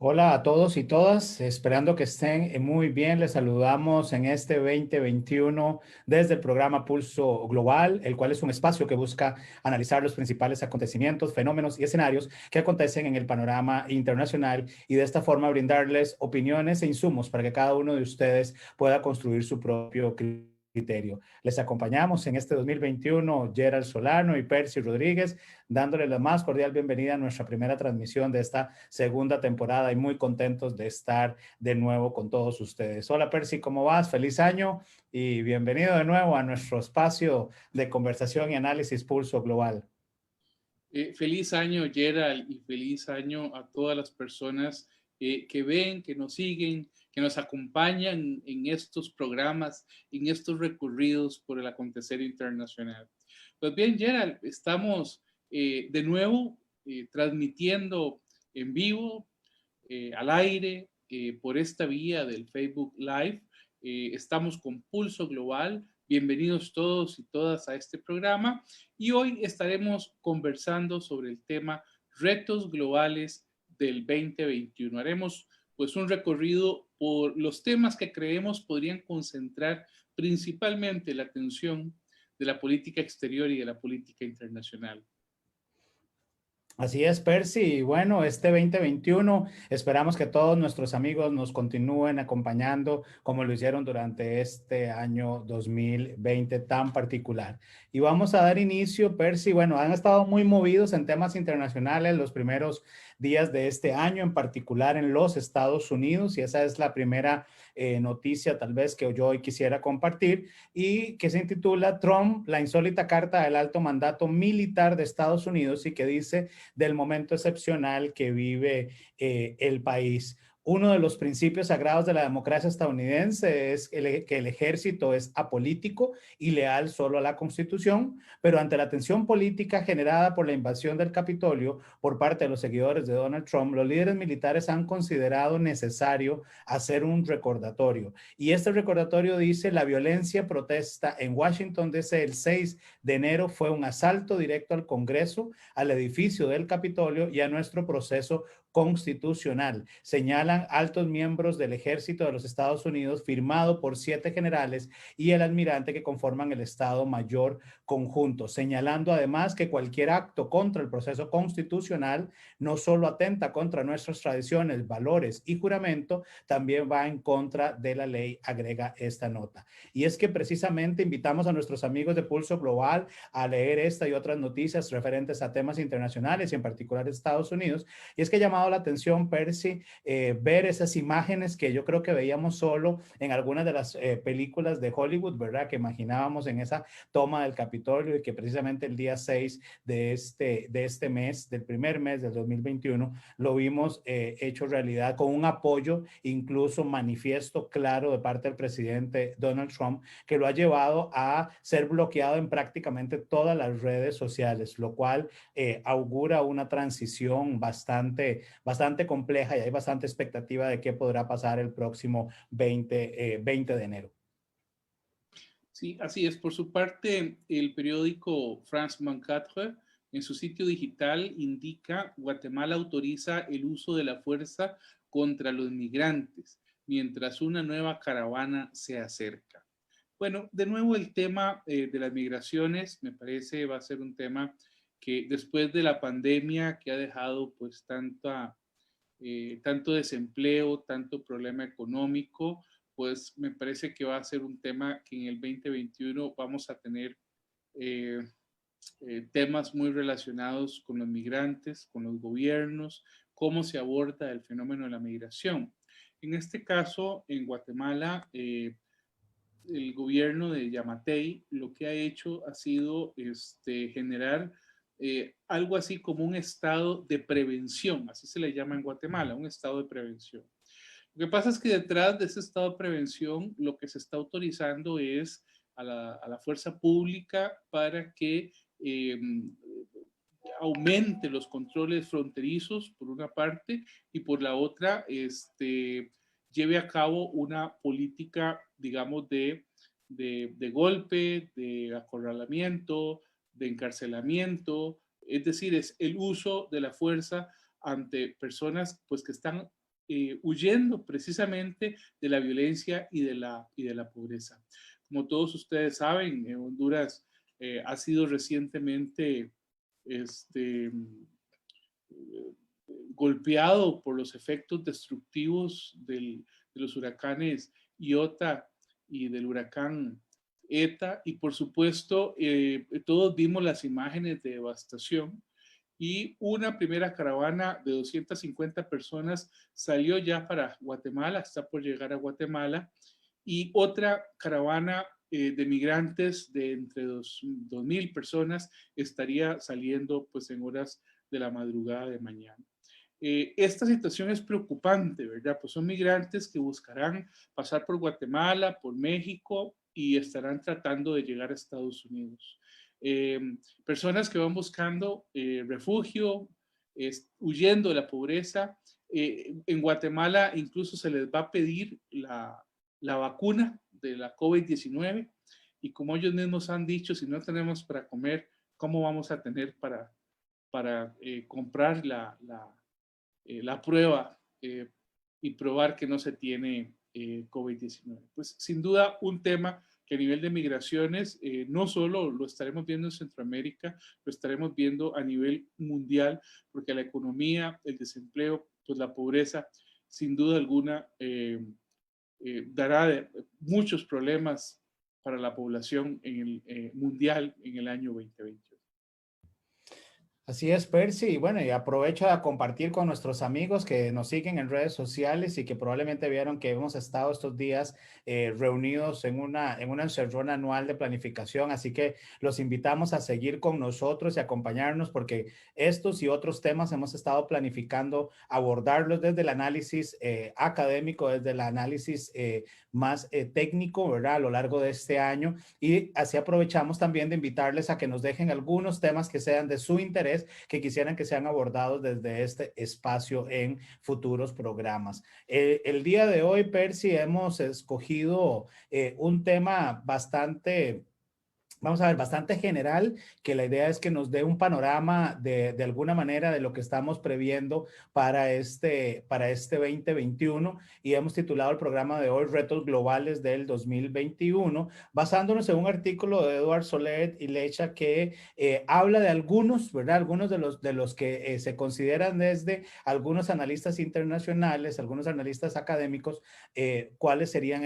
Hola a todos y todas, esperando que estén muy bien. Les saludamos en este 2021 desde el programa Pulso Global, el cual es un espacio que busca analizar los principales acontecimientos, fenómenos y escenarios que acontecen en el panorama internacional y de esta forma brindarles opiniones e insumos para que cada uno de ustedes pueda construir su propio criterio. Les acompañamos en este 2021 Gerald Solano y Percy Rodríguez, dándole la más cordial bienvenida a nuestra primera transmisión de esta segunda temporada y muy contentos de estar de nuevo con todos ustedes. Hola Percy, ¿cómo vas? Feliz año y bienvenido de nuevo a nuestro espacio de conversación y análisis Pulso Global. Feliz año, Gerald, y feliz año a todas las personas que ven, que nos siguen, que nos acompañan en estos programas, en estos recorridos por el acontecer internacional. Pues bien, Gerald, estamos de nuevo transmitiendo en vivo, al aire, por esta vía del Facebook Live. Estamos con Pulso Global. Bienvenidos todos y todas a este programa y hoy estaremos conversando sobre el tema retos globales del 2021. Haremos pues un recorrido por los temas que creemos podrían concentrar principalmente la atención de la política exterior y de la política internacional. Así es, Percy. Y bueno, este 2021 esperamos que todos nuestros amigos nos continúen acompañando como lo hicieron durante este año 2020 tan particular. Y vamos a dar inicio, Percy. Bueno, han estado muy movidos en temas internacionales los primeros días de este año, en particular en los Estados Unidos, y esa es la primera noticia tal vez que yo hoy quisiera compartir y que se intitula Trump, la insólita carta del alto mandato militar de Estados Unidos y que dice del momento excepcional que vive el país. Uno de los principios sagrados de la democracia estadounidense es que el ejército es apolítico y leal solo a la Constitución, pero ante la tensión política generada por la invasión del Capitolio por parte de los seguidores de Donald Trump, los líderes militares han considerado necesario hacer un recordatorio. Y este recordatorio dice, la violencia protesta en Washington DC el 6 de enero fue un asalto directo al Congreso, al edificio del Capitolio y a nuestro proceso constitucional. Señalan altos miembros del ejército de los Estados Unidos, firmado por 7 generales y el almirante que conforman el Estado Mayor Conjunto, señalando además que cualquier acto contra el proceso constitucional no solo atenta contra nuestras tradiciones, valores y juramento, también va en contra de la ley, agrega esta nota. Y es que precisamente invitamos a nuestros amigos de Pulso Global a leer esta y otras noticias referentes a temas internacionales y en particular Estados Unidos. Y es que ha llamado la atención, Percy, ver esas imágenes que yo creo que veíamos solo en algunas de las películas de Hollywood, ¿verdad? Que imaginábamos en esa toma del Capitolio y que precisamente el día 6 de este mes, del primer mes del 2021, lo vimos hecho realidad con un apoyo, incluso manifiesto claro de parte del presidente Donald Trump, que lo ha llevado a ser bloqueado en prácticamente todas las redes sociales, lo cual augura una transición bastante compleja y hay bastante expectativa de qué podrá pasar el próximo 20 de enero. Sí, así es. Por su parte, el periódico France 24 en su sitio digital indica Guatemala autoriza el uso de la fuerza contra los migrantes mientras una nueva caravana se acerca. Bueno, de nuevo el tema de las migraciones me parece va a ser un tema que después de la pandemia que ha dejado pues tanto desempleo, tanto problema económico, pues me parece que va a ser un tema que en el 2021 vamos a tener eh, temas muy relacionados con los migrantes, con los gobiernos, cómo se aborda el fenómeno de la migración. En este caso, en Guatemala, el gobierno de Yamatei lo que ha hecho ha sido generar algo así como un estado de prevención, así se le llama en Guatemala, un estado de prevención. Lo que pasa es que detrás de ese estado de prevención lo que se está autorizando es a la fuerza pública para que eh, aumente los controles fronterizos por una parte y por la otra lleve a cabo una política, digamos, de golpe, de acorralamiento, de encarcelamiento, es decir, es el uso de la fuerza ante personas pues, que están huyendo precisamente de la violencia y de la pobreza. Como todos ustedes saben, Honduras ha sido recientemente este, golpeado por los efectos destructivos de los huracanes Iota y del huracán Eta, y por supuesto todos vimos las imágenes de devastación, y una primera caravana de 250 personas salió ya para Guatemala, está por llegar a Guatemala, y otra caravana de migrantes de entre 2.000 personas estaría saliendo pues en horas de la madrugada de mañana. Esta situación es preocupante, ¿verdad? Pues son migrantes que buscarán pasar por Guatemala, por México, y estarán tratando de llegar a Estados Unidos. Personas que van buscando refugio, huyendo de la pobreza. En Guatemala incluso se les va a pedir la vacuna de la COVID-19, y como ellos mismos han dicho, si no tenemos para comer, ¿cómo vamos a tener para comprar la prueba y probar que no se tiene COVID-19? Pues sin duda un tema que a nivel de migraciones no solo lo estaremos viendo en Centroamérica, lo estaremos viendo a nivel mundial, porque la economía, el desempleo, pues la pobreza, sin duda alguna, dará muchos problemas para la población en el, mundial en el año 2020. Así es, Percy. Y bueno, y aprovecho a compartir con nuestros amigos que nos siguen en redes sociales y que probablemente vieron que hemos estado estos días reunidos en una encerrona anual de planificación. Así que los invitamos a seguir con nosotros y acompañarnos, porque estos y otros temas hemos estado planificando abordarlos desde el análisis académico, desde el análisis más técnico, ¿verdad? A lo largo de este año. Y así aprovechamos también de invitarles a que nos dejen algunos temas que sean de su interés, que quisieran que sean abordados desde este espacio en futuros programas. El día de hoy, Percy, hemos escogido un tema bastante, vamos a ver, bastante general, que la idea es que nos dé un panorama de alguna manera de lo que estamos previendo para este 2021, y hemos titulado el programa de hoy Retos Globales del 2021, basándonos en un artículo de Edward Soler y Lecha que habla de algunos, ¿verdad? Algunos de los que se consideran desde algunos analistas internacionales, algunos analistas académicos, cuáles serían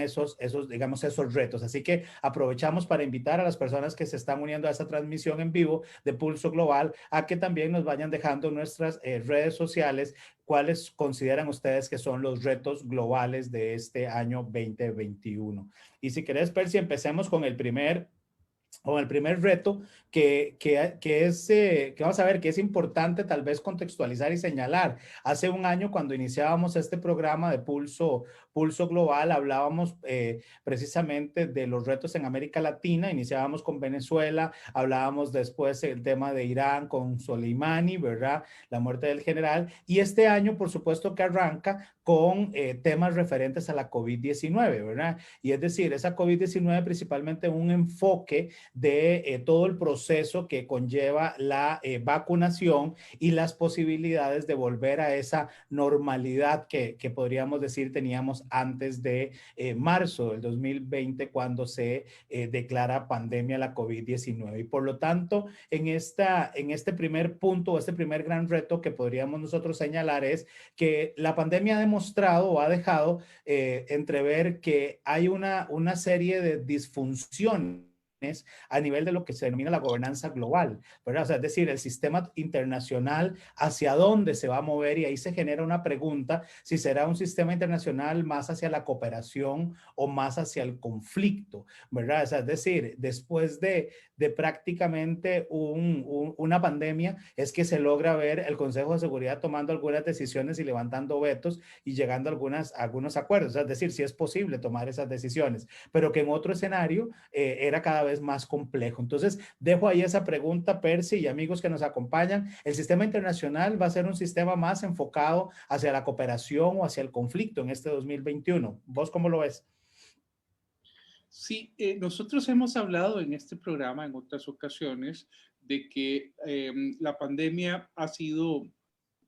digamos, esos retos. Así que aprovechamos para invitar a las personas que se están uniendo a esta transmisión en vivo de Pulso Global a que también nos vayan dejando en nuestras redes sociales cuáles consideran ustedes que son los retos globales de este año 2021. Y si querés, Percy, empecemos con el primer reto que vamos a ver que es importante tal vez contextualizar y señalar. Hace un año, cuando iniciábamos este programa de Pulso Global, hablábamos precisamente de los retos en América Latina. Iniciábamos con Venezuela, hablábamos después el tema de Irán con Soleimani, ¿verdad? La muerte del general. Y este año, por supuesto, que arranca con temas referentes a la COVID-19, ¿verdad? Y es decir, esa COVID-19 principalmente un enfoque de todo el proceso que conlleva la vacunación y las posibilidades de volver a esa normalidad que podríamos decir teníamos antes de marzo del 2020, cuando se declara pandemia la COVID-19. Y por lo tanto, en este primer punto, este primer gran reto que podríamos nosotros señalar es que la pandemia ha demostrado o ha dejado entrever que hay una serie de disfunciones a nivel de lo que se denomina la gobernanza global, ¿verdad? O sea, es decir, el sistema internacional, hacia dónde se va a mover, y ahí se genera una pregunta, si será un sistema internacional más hacia la cooperación o más hacia el conflicto, ¿verdad? O sea, es decir, después de prácticamente una pandemia, es que se logra ver el Consejo de Seguridad tomando algunas decisiones y levantando vetos y llegando a algunos acuerdos, o sea, es decir, si es posible tomar esas decisiones, pero que en otro escenario era cada vez más complejo. Entonces, dejo ahí esa pregunta, Percy, y amigos que nos acompañan. ¿El sistema internacional va a ser un sistema más enfocado hacia la cooperación o hacia el conflicto en este 2021? ¿Vos cómo lo ves? Sí, nosotros hemos hablado en este programa en otras ocasiones de que la pandemia ha sido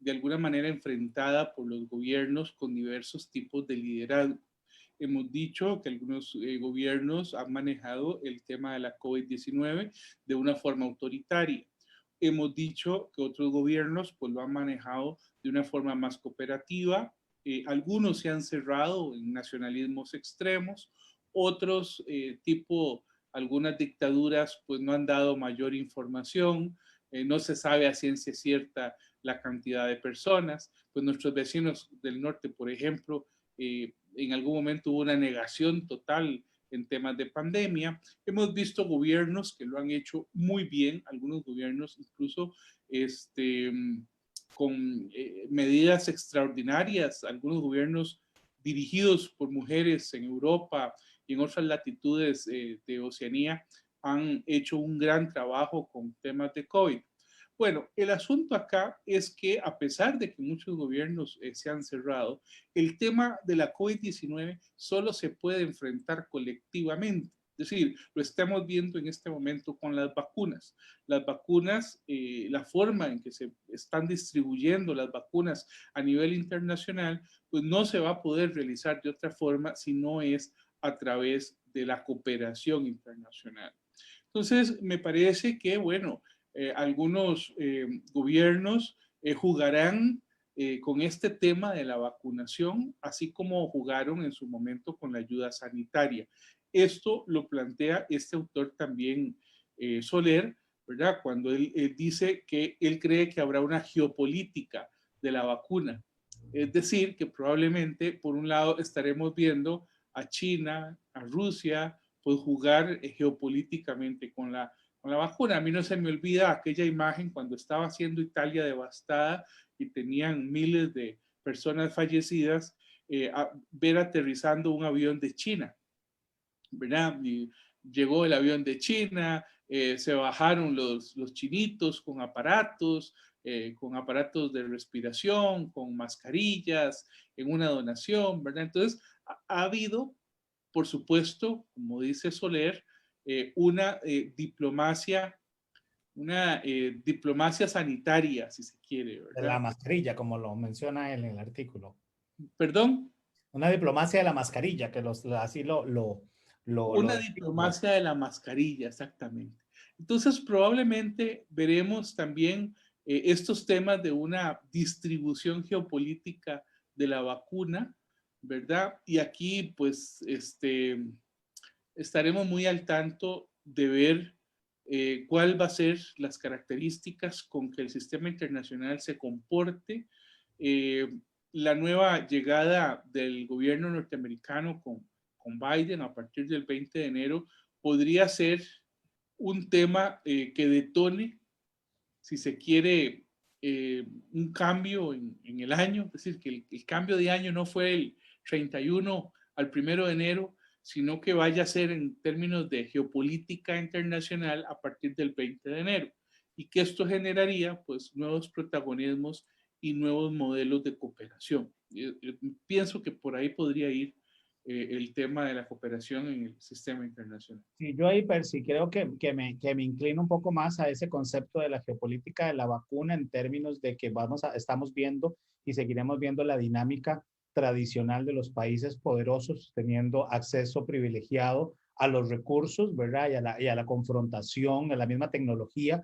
de alguna manera enfrentada por los gobiernos con diversos tipos de liderazgo. Hemos dicho que algunos gobiernos han manejado el tema de la COVID-19 de una forma autoritaria. Hemos dicho que otros gobiernos pues lo han manejado de una forma más cooperativa. Algunos se han cerrado en nacionalismos extremos, otros tipo algunas dictaduras pues no han dado mayor información, no se sabe a ciencia cierta la cantidad de personas. Pues nuestros vecinos del norte, por ejemplo, en algún momento hubo una negación total en temas de pandemia. Hemos visto gobiernos que lo han hecho muy bien, algunos gobiernos incluso con medidas extraordinarias, algunos gobiernos dirigidos por mujeres en Europa y en otras latitudes de Oceanía han hecho un gran trabajo con temas de COVID. Bueno, el asunto acá es que a pesar de que muchos gobiernos se han cerrado, el tema de la COVID-19 solo se puede enfrentar colectivamente. Es decir, lo estamos viendo en este momento con las vacunas. Las vacunas, la forma en que se están distribuyendo las vacunas a nivel internacional, pues no se va a poder realizar de otra forma si no es a través de la cooperación internacional. Entonces, me parece que, bueno, algunos gobiernos jugarán con este tema de la vacunación, así como jugaron en su momento con la ayuda sanitaria. Esto lo plantea este autor también, Soler, ¿verdad? Cuando él dice que él cree que habrá una geopolítica de la vacuna. Es decir, que probablemente, por un lado, estaremos viendo a China, a Rusia, pues jugar geopolíticamente con la vacuna. A mí no se me olvida aquella imagen cuando estaba siendo Italia devastada y tenían miles de personas fallecidas, ver aterrizando un avión de China, ¿verdad? Y llegó el avión de China, se bajaron los chinitos con aparatos de respiración, con mascarillas, en una donación, ¿verdad? Entonces, ha habido, por supuesto, como dice Soler, una diplomacia sanitaria, si se quiere, De la ¿verdad? mascarilla, como lo menciona él en el artículo. Perdón. Una diplomacia de la mascarilla, que así lo Una describe. diplomacia de la mascarilla, exactamente. Entonces, probablemente veremos también estos temas de una distribución geopolítica de la vacuna, ¿verdad? Y aquí, pues, estaremos muy al tanto de ver cuál va a ser las características con que el sistema internacional se comporte. La nueva llegada del gobierno norteamericano con Biden a partir del 20 de enero podría ser un tema que detone, si se quiere, un cambio en el año, es decir, que el cambio de año no fue el 31 al 1 de enero, sino que vaya a ser en términos de geopolítica internacional a partir del 20 de enero y que esto generaría pues nuevos protagonismos y nuevos modelos de cooperación. Pienso que por ahí podría ir el tema de la cooperación en el sistema internacional. Sí, yo ahí, Percy, creo que me inclino un poco más a ese concepto de la geopolítica de la vacuna en términos de que estamos viendo y seguiremos viendo la dinámica tradicional de los países poderosos teniendo acceso privilegiado a los recursos, ¿verdad? Y a la confrontación, a la misma tecnología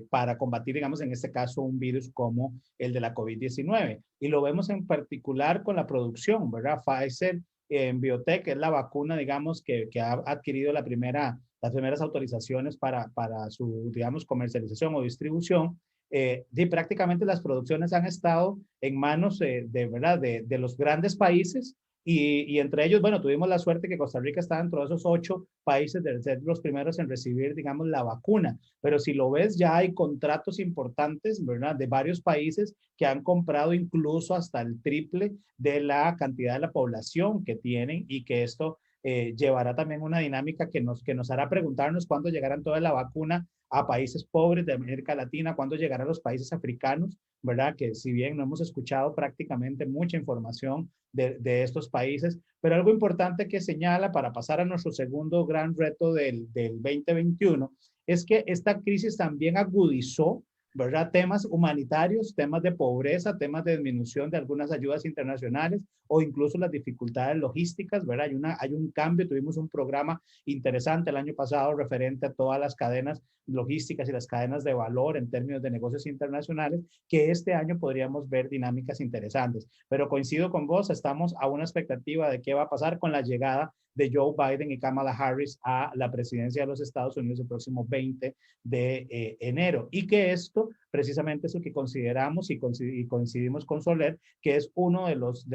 para combatir, digamos, en este caso, un virus como el de la COVID-19. Y lo vemos en particular con la producción, ¿verdad? Pfizer en Biotech, es la vacuna, digamos, que ha adquirido las primeras autorizaciones para su, digamos, comercialización o distribución. Y prácticamente las producciones han estado en manos ¿verdad? De los grandes países y entre ellos, bueno, tuvimos la suerte que Costa Rica está dentro de esos 8 países de ser los primeros en recibir, digamos, la vacuna. Pero si lo ves, ya hay contratos importantes, ¿verdad? De varios países que han comprado incluso hasta el triple de la cantidad de la población que tienen y que esto llevará también una dinámica que nos hará preguntarnos cuándo llegará toda la vacuna a países pobres de América Latina, cuándo llegará a los países africanos, ¿verdad? Que si bien no hemos escuchado prácticamente mucha información de estos países, pero algo importante que señala para pasar a nuestro segundo gran reto del 2021 es que esta crisis también agudizó, ¿verdad? Temas humanitarios, temas de pobreza, temas de disminución de algunas ayudas internacionales o incluso las dificultades logísticas, ¿verdad? Hay un cambio, tuvimos un programa interesante el año pasado referente a todas las cadenas logísticas y las cadenas de valor en términos de negocios internacionales, que este año podríamos ver dinámicas interesantes. Pero coincido con vos, estamos a una expectativa de qué va a pasar con la llegada de Joe Biden y Kamala Harris a la presidencia de los Estados Unidos el próximo 20 de enero. Y que esto precisamente es lo que consideramos y coincidimos con Soler, que es uno de los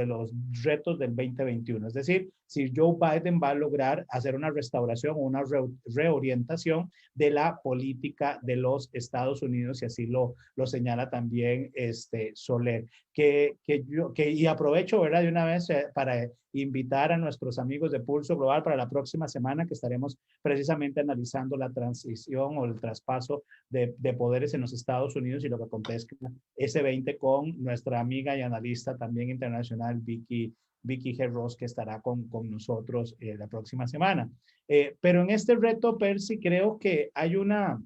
retos del 2021. Es decir, si Joe Biden va a lograr hacer una restauración o una reorientación de la política de los Estados Unidos, y así lo señala también Soler. Y aprovecho, ¿verdad? De una vez para invitar a nuestros amigos de Pulso Global para la próxima semana, que estaremos precisamente analizando la transición o el traspaso de poderes en los Estados Unidos y lo que acontezca ese 20 con nuestra amiga y analista también internacional, Vicky G. Ross, que estará con nosotros la próxima semana. Pero en este reto, Percy, creo que hay una,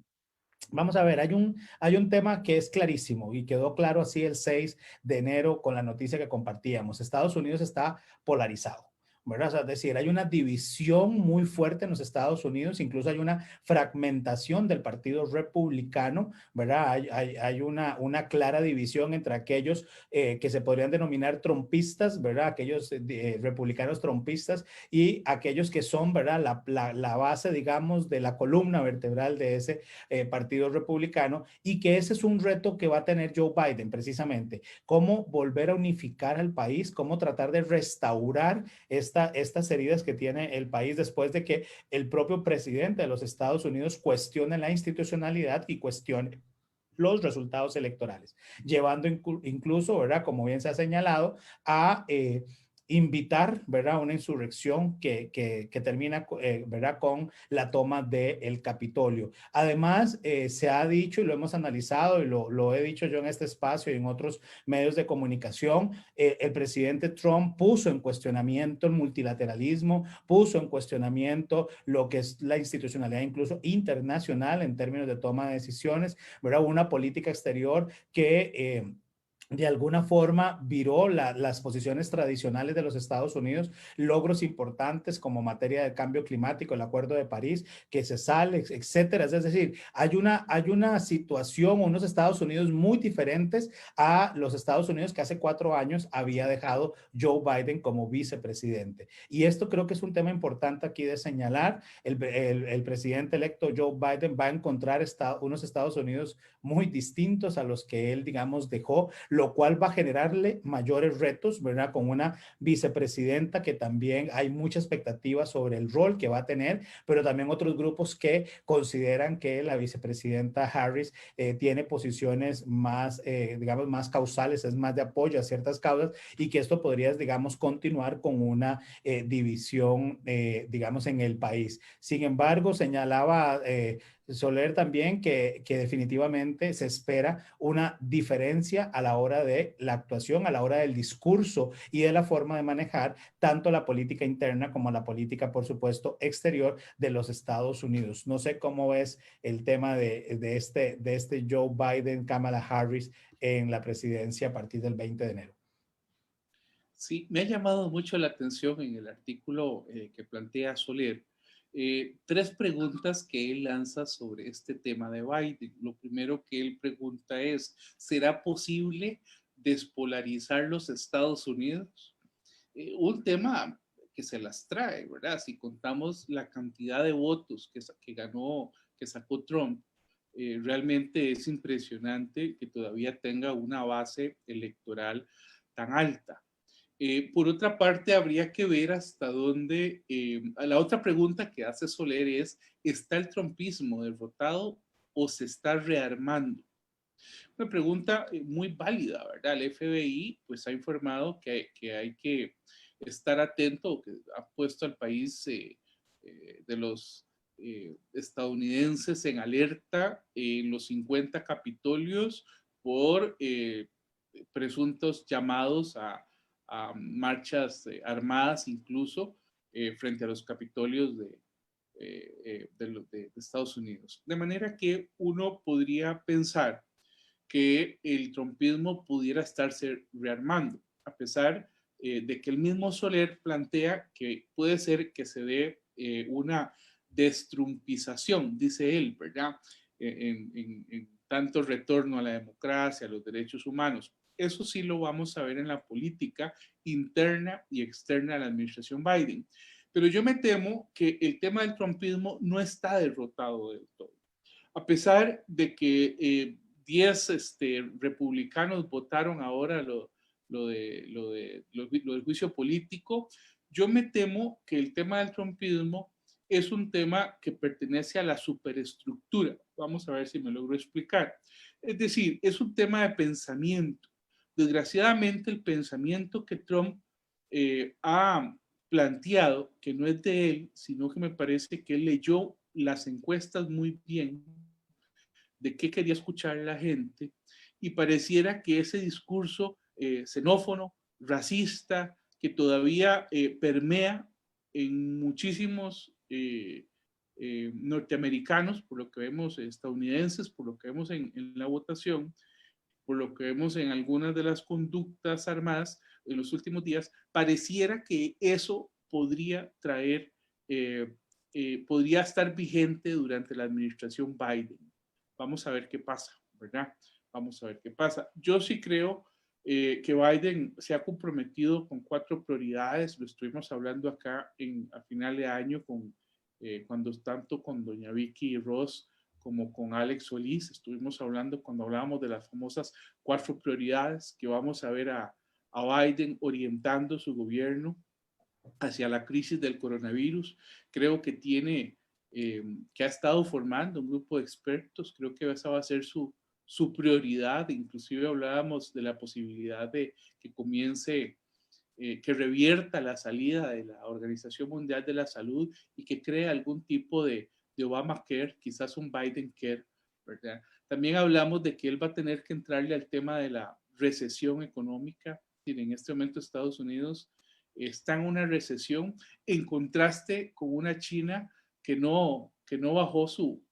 vamos a ver, hay un tema que es clarísimo y quedó claro así el 6 de enero con la noticia que compartíamos. Estados Unidos está polarizado, ¿verdad? O sea, es decir, hay una división muy fuerte en los Estados Unidos, incluso hay una fragmentación del Partido Republicano, ¿verdad? Hay una clara división entre aquellos que se podrían denominar trompistas, ¿verdad? Aquellos republicanos trompistas y aquellos que son, ¿verdad? La base, digamos, de la columna vertebral de ese Partido Republicano, y que ese es un reto que va a tener Joe Biden precisamente, cómo volver a unificar al país, cómo tratar de restaurar estas heridas que tiene el país después de que el propio presidente de los Estados Unidos cuestione la institucionalidad y cuestione los resultados electorales, llevando incluso, ¿verdad? Como bien se ha señalado, a invitar, ¿verdad? Una insurrección que termina, ¿verdad? Con la toma del Capitolio. Además, se ha dicho y lo hemos analizado y lo he dicho yo en este espacio y en otros medios de comunicación, el presidente Trump puso en cuestionamiento el multilateralismo, puso en cuestionamiento lo que es la institucionalidad incluso internacional en términos de toma de decisiones, ¿verdad? Una política exterior que de alguna forma viró las posiciones tradicionales de los Estados Unidos, logros importantes como materia de cambio climático, el Acuerdo de París, que se sale, etcétera. Es decir, hay una situación, unos Estados Unidos muy diferentes a los Estados Unidos que hace 4 años había dejado Joe Biden como vicepresidente. Y esto creo que es un tema importante aquí de señalar. El presidente electo Joe Biden va a encontrar unos Estados Unidos muy distintos a los que él, digamos, dejó, lo cual va a generarle mayores retos, ¿verdad? Con una vicepresidenta que también hay mucha expectativa sobre el rol que va a tener, pero también otros grupos que consideran que la vicepresidenta Harris tiene posiciones más, digamos, más causales, es más de apoyo a ciertas causas y que esto podría, digamos, continuar con una división, digamos, en el país. Sin embargo, señalaba Soler también que definitivamente se espera una diferencia a la hora de la actuación, a la hora del discurso y de la forma de manejar tanto la política interna como la política, por supuesto, exterior de los Estados Unidos. No sé cómo ves el tema de este Joe Biden, Kamala Harris en la presidencia a partir del 20 de enero. Sí, me ha llamado mucho la atención en el artículo que plantea Soler, tres preguntas que él lanza sobre este tema de Biden. Lo primero que él pregunta es, ¿será posible despolarizar los Estados Unidos? Un tema que se las trae, ¿verdad? Si contamos la cantidad de votos que ganó, que sacó Trump, realmente es impresionante que todavía tenga una base electoral tan alta. Por otra parte, habría que ver hasta dónde, la otra pregunta que hace Soler es, ¿está el trumpismo derrotado o se está rearmando? Una pregunta muy válida, ¿verdad? El FBI pues ha informado que hay que estar atento, que ha puesto al país de los estadounidenses en alerta en los 50 capitolios por presuntos llamados a marchas armadas incluso frente a los capitolios de Estados Unidos. De manera que uno podría pensar que el trumpismo pudiera estarse rearmando, a pesar de que el mismo Soler plantea que puede ser que se dé una destrumpización, dice él, ¿verdad? En tanto retorno a la democracia, a los derechos humanos. Eso sí lo vamos a ver en la política interna y externa de la administración Biden. Pero yo me temo que el tema del trumpismo no está derrotado del todo. A pesar de que 10 republicanos votaron ahora lo del juicio político, yo me temo que el tema del trumpismo es un tema que pertenece a la superestructura. Vamos a ver si me logro explicar. Es decir, es un tema de pensamiento. Desgraciadamente, el pensamiento que Trump ha planteado, que no es de él, sino que me parece que él leyó las encuestas muy bien, de qué quería escuchar la gente, y pareciera que ese discurso xenófono, racista, que todavía permea en muchísimos norteamericanos, por lo que vemos estadounidenses, por lo que vemos en la votación, por lo que vemos en algunas de las conductas armadas en los últimos días, pareciera que eso podría traer, podría estar vigente durante la administración Biden. Vamos a ver qué pasa, ¿verdad? Vamos a ver qué pasa. Yo sí creo que Biden se ha comprometido con 4 prioridades. Lo estuvimos hablando acá a final de año cuando tanto con doña Vicky Ross como con Alex Solís. Estuvimos hablando cuando hablábamos de las famosas 4 prioridades que vamos a ver a Biden orientando su gobierno hacia la crisis del coronavirus. Creo que que ha estado formando un grupo de expertos. Creo que esa va a ser su prioridad. Inclusive hablábamos de la posibilidad de que comience, que revierta la salida de la Organización Mundial de la Salud y que cree algún tipo de Obamacare, quizás un Biden Care, ¿verdad? También hablamos de que él va a tener que entrarle al tema de la recesión económica. En este momento Estados Unidos está en una recesión en contraste con una China que no bajó su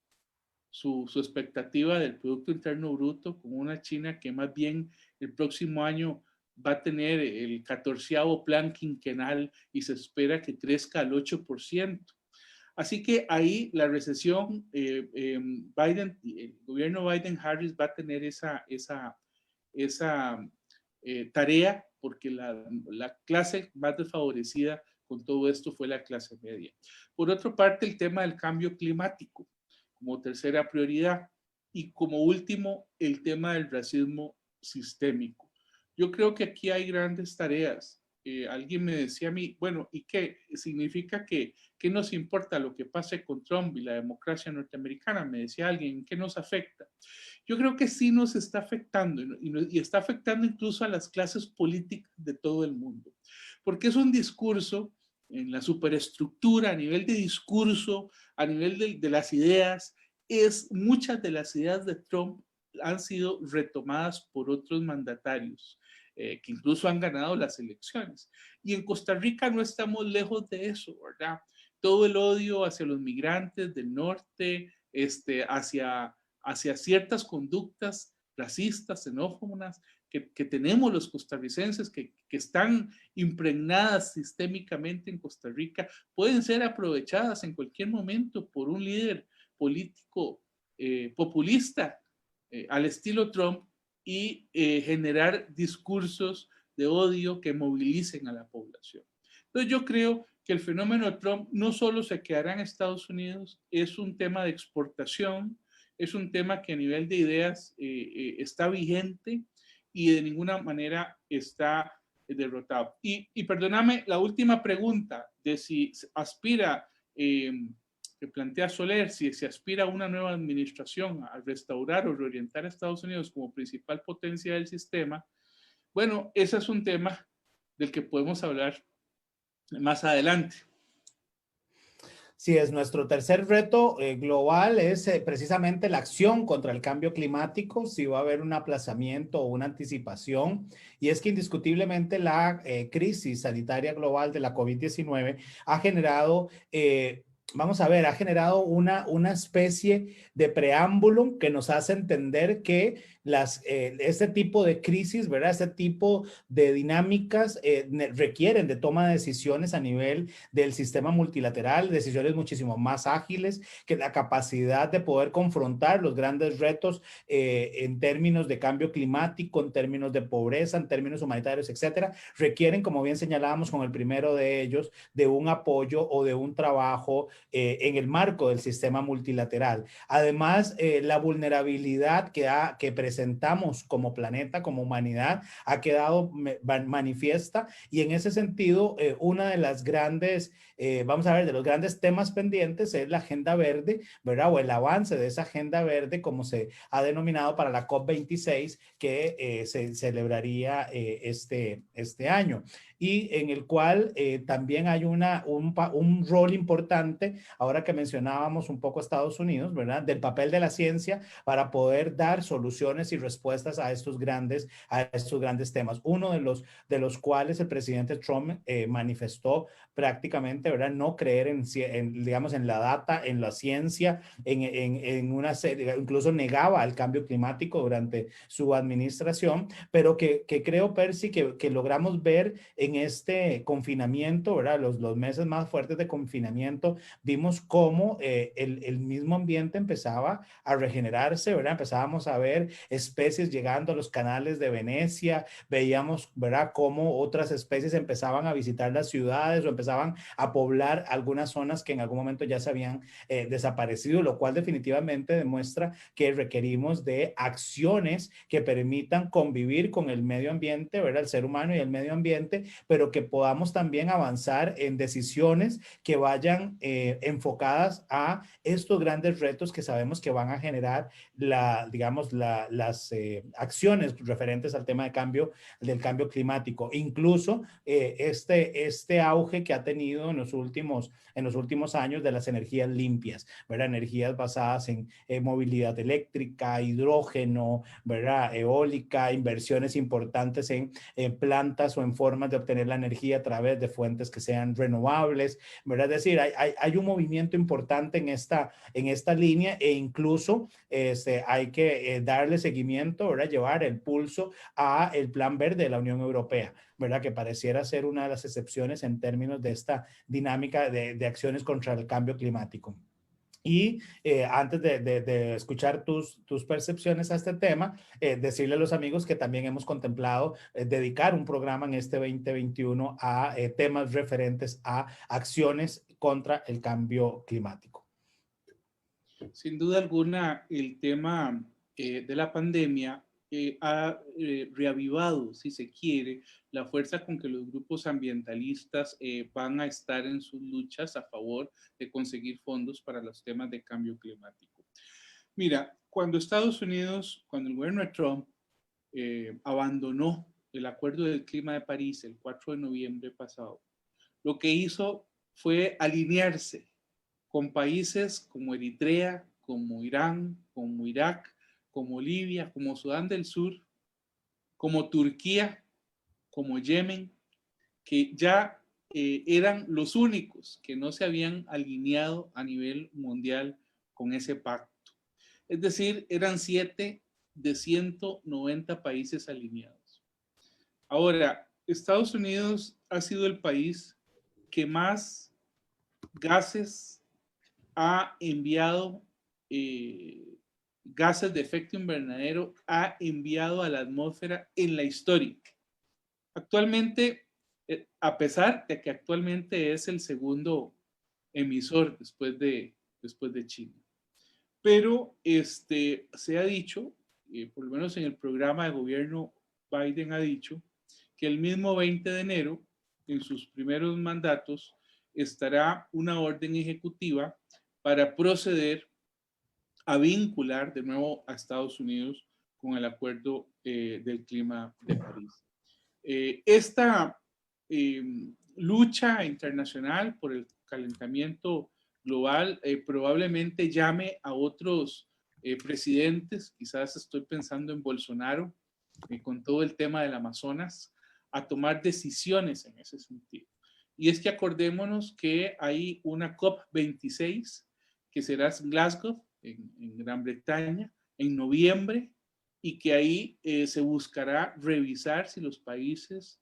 expectativa del Producto Interno Bruto, con una China que más bien el próximo año va a tener el 14º plan quinquenal y se espera que crezca al 8%. Así que ahí la recesión, Biden, el gobierno Biden-Harris va a tener esa tarea, porque la clase más desfavorecida con todo esto fue la clase media. Por otra parte, el tema del cambio climático como tercera prioridad, y como último, el tema del racismo sistémico. Yo creo que aquí hay grandes tareas. Alguien me decía a mí, bueno, ¿y qué significa qué nos importa lo que pase con Trump y la democracia norteamericana? Me decía alguien, ¿qué nos afecta? Yo creo que sí nos está afectando y está afectando incluso a las clases políticas de todo el mundo, porque es un discurso en la superestructura, a nivel de discurso, a nivel de las ideas, muchas de las ideas de Trump han sido retomadas por otros mandatarios que incluso han ganado las elecciones. Y en Costa Rica no estamos lejos de eso, ¿verdad? Todo el odio hacia los migrantes del norte, hacia ciertas conductas racistas, xenófobas, que tenemos los costarricenses, que están impregnadas sistémicamente en Costa Rica, pueden ser aprovechadas en cualquier momento por un líder político populista al estilo Trump y generar discursos de odio que movilicen a la población. Entonces yo creo que el fenómeno Trump no solo se quedará en Estados Unidos, es un tema de exportación, es un tema que a nivel de ideas está vigente y de ninguna manera está derrotado. Y perdóname, la última pregunta de si aspira, que plantea Soler, si se aspira a una nueva administración a restaurar o reorientar a Estados Unidos como principal potencia del sistema, bueno, ese es un tema del que podemos hablar más adelante. Sí, es nuestro tercer reto global, es precisamente la acción contra el cambio climático, si va a haber un aplazamiento o una anticipación. Y es que indiscutiblemente la crisis sanitaria global de la COVID-19 ha generado, vamos a ver, ha generado una especie de preámbulo que nos hace entender que este tipo de crisis, ¿verdad? Este tipo de dinámicas requieren de toma de decisiones a nivel del sistema multilateral, decisiones muchísimo más ágiles, que la capacidad de poder confrontar los grandes retos en términos de cambio climático, en términos de pobreza, en términos humanitarios, etcétera, requieren, como bien señalábamos con el primero de ellos, de un apoyo o de un trabajo en el marco del sistema multilateral. Además, la vulnerabilidad que presentamos como planeta, como humanidad, ha quedado manifiesta, y en ese sentido, una de las grandes, vamos a ver, de los grandes temas pendientes es la agenda verde, ¿verdad? O el avance de esa agenda verde, como se ha denominado para la COP26, que se celebraría este año, y en el cual también hay un rol importante, ahora que mencionábamos un poco Estados Unidos, ¿verdad? Del papel de la ciencia para poder dar soluciones y respuestas a estos grandes temas. Uno de los cuales el presidente Trump manifestó prácticamente, ¿verdad? No creer digamos, en la data, en la ciencia, en una serie, incluso negaba el cambio climático durante su administración, pero que creo, Percy, que logramos ver en este confinamiento, ¿verdad? Los meses más fuertes de confinamiento, vimos cómo el mismo ambiente empezaba a regenerarse, ¿verdad? Empezábamos a ver especies llegando a los canales de Venecia, veíamos, ¿verdad?, cómo otras especies empezaban a visitar las ciudades o empezaban a poblar algunas zonas que en algún momento ya se habían desaparecido, lo cual definitivamente demuestra que requerimos de acciones que permitan convivir con el medio ambiente, ¿verdad?, el ser humano y el medio ambiente, pero que podamos también avanzar en decisiones que vayan enfocadas a estos grandes retos que sabemos que van a generar las acciones referentes al tema del cambio climático. Incluso este auge que ha tenido en los últimos años de las energías limpias, ¿verdad? Energías basadas en movilidad eléctrica, hidrógeno, ¿verdad? Eólica, inversiones importantes en plantas o en formas de obtener la energía a través de fuentes que sean renovables, ¿verdad? Es decir, hay un movimiento importante en esta línea, e incluso hay que darle seguimiento, ¿verdad? Llevar el pulso a el Plan Verde de la Unión Europea, ¿verdad? Que pareciera ser una de las excepciones en términos de esta dinámica de acciones contra el cambio climático. Y antes de escuchar tus percepciones a este tema, decirle a los amigos que también hemos contemplado dedicar un programa en este 2021 a temas referentes a acciones contra el cambio climático. Sin duda alguna, el tema de la pandemia ha reavivado, si se quiere, la fuerza con que los grupos ambientalistas van a estar en sus luchas a favor de conseguir fondos para los temas de cambio climático. Mira, cuando el gobierno de Trump abandonó el Acuerdo del Clima de París el 4 de noviembre pasado, lo que hizo fue alinearse con países como Eritrea, como Irán, como Irak, como Libia, como Sudán del Sur, como Turquía, como Yemen, que ya eran los únicos que no se habían alineado a nivel mundial con ese pacto. Es decir, eran 7 de 190 países alineados. Ahora, Estados Unidos ha sido el país que más gases ha enviado, gases de efecto invernadero ha enviado a la atmósfera en la historia. Actualmente, a pesar de que actualmente es el segundo emisor después de China. Pero se ha dicho, por lo menos en el programa de gobierno, Biden ha dicho que el mismo 20 de enero, en sus primeros mandatos, estará una orden ejecutiva para proceder a vincular de nuevo a Estados Unidos con el Acuerdo del Clima de París. Esta lucha internacional por el calentamiento global probablemente llame a otros presidentes, quizás estoy pensando en Bolsonaro, con todo el tema del Amazonas, a tomar decisiones en ese sentido. Y es que acordémonos que hay una COP26 que será en Glasgow, en Gran Bretaña, en noviembre, y que ahí se buscará revisar si los países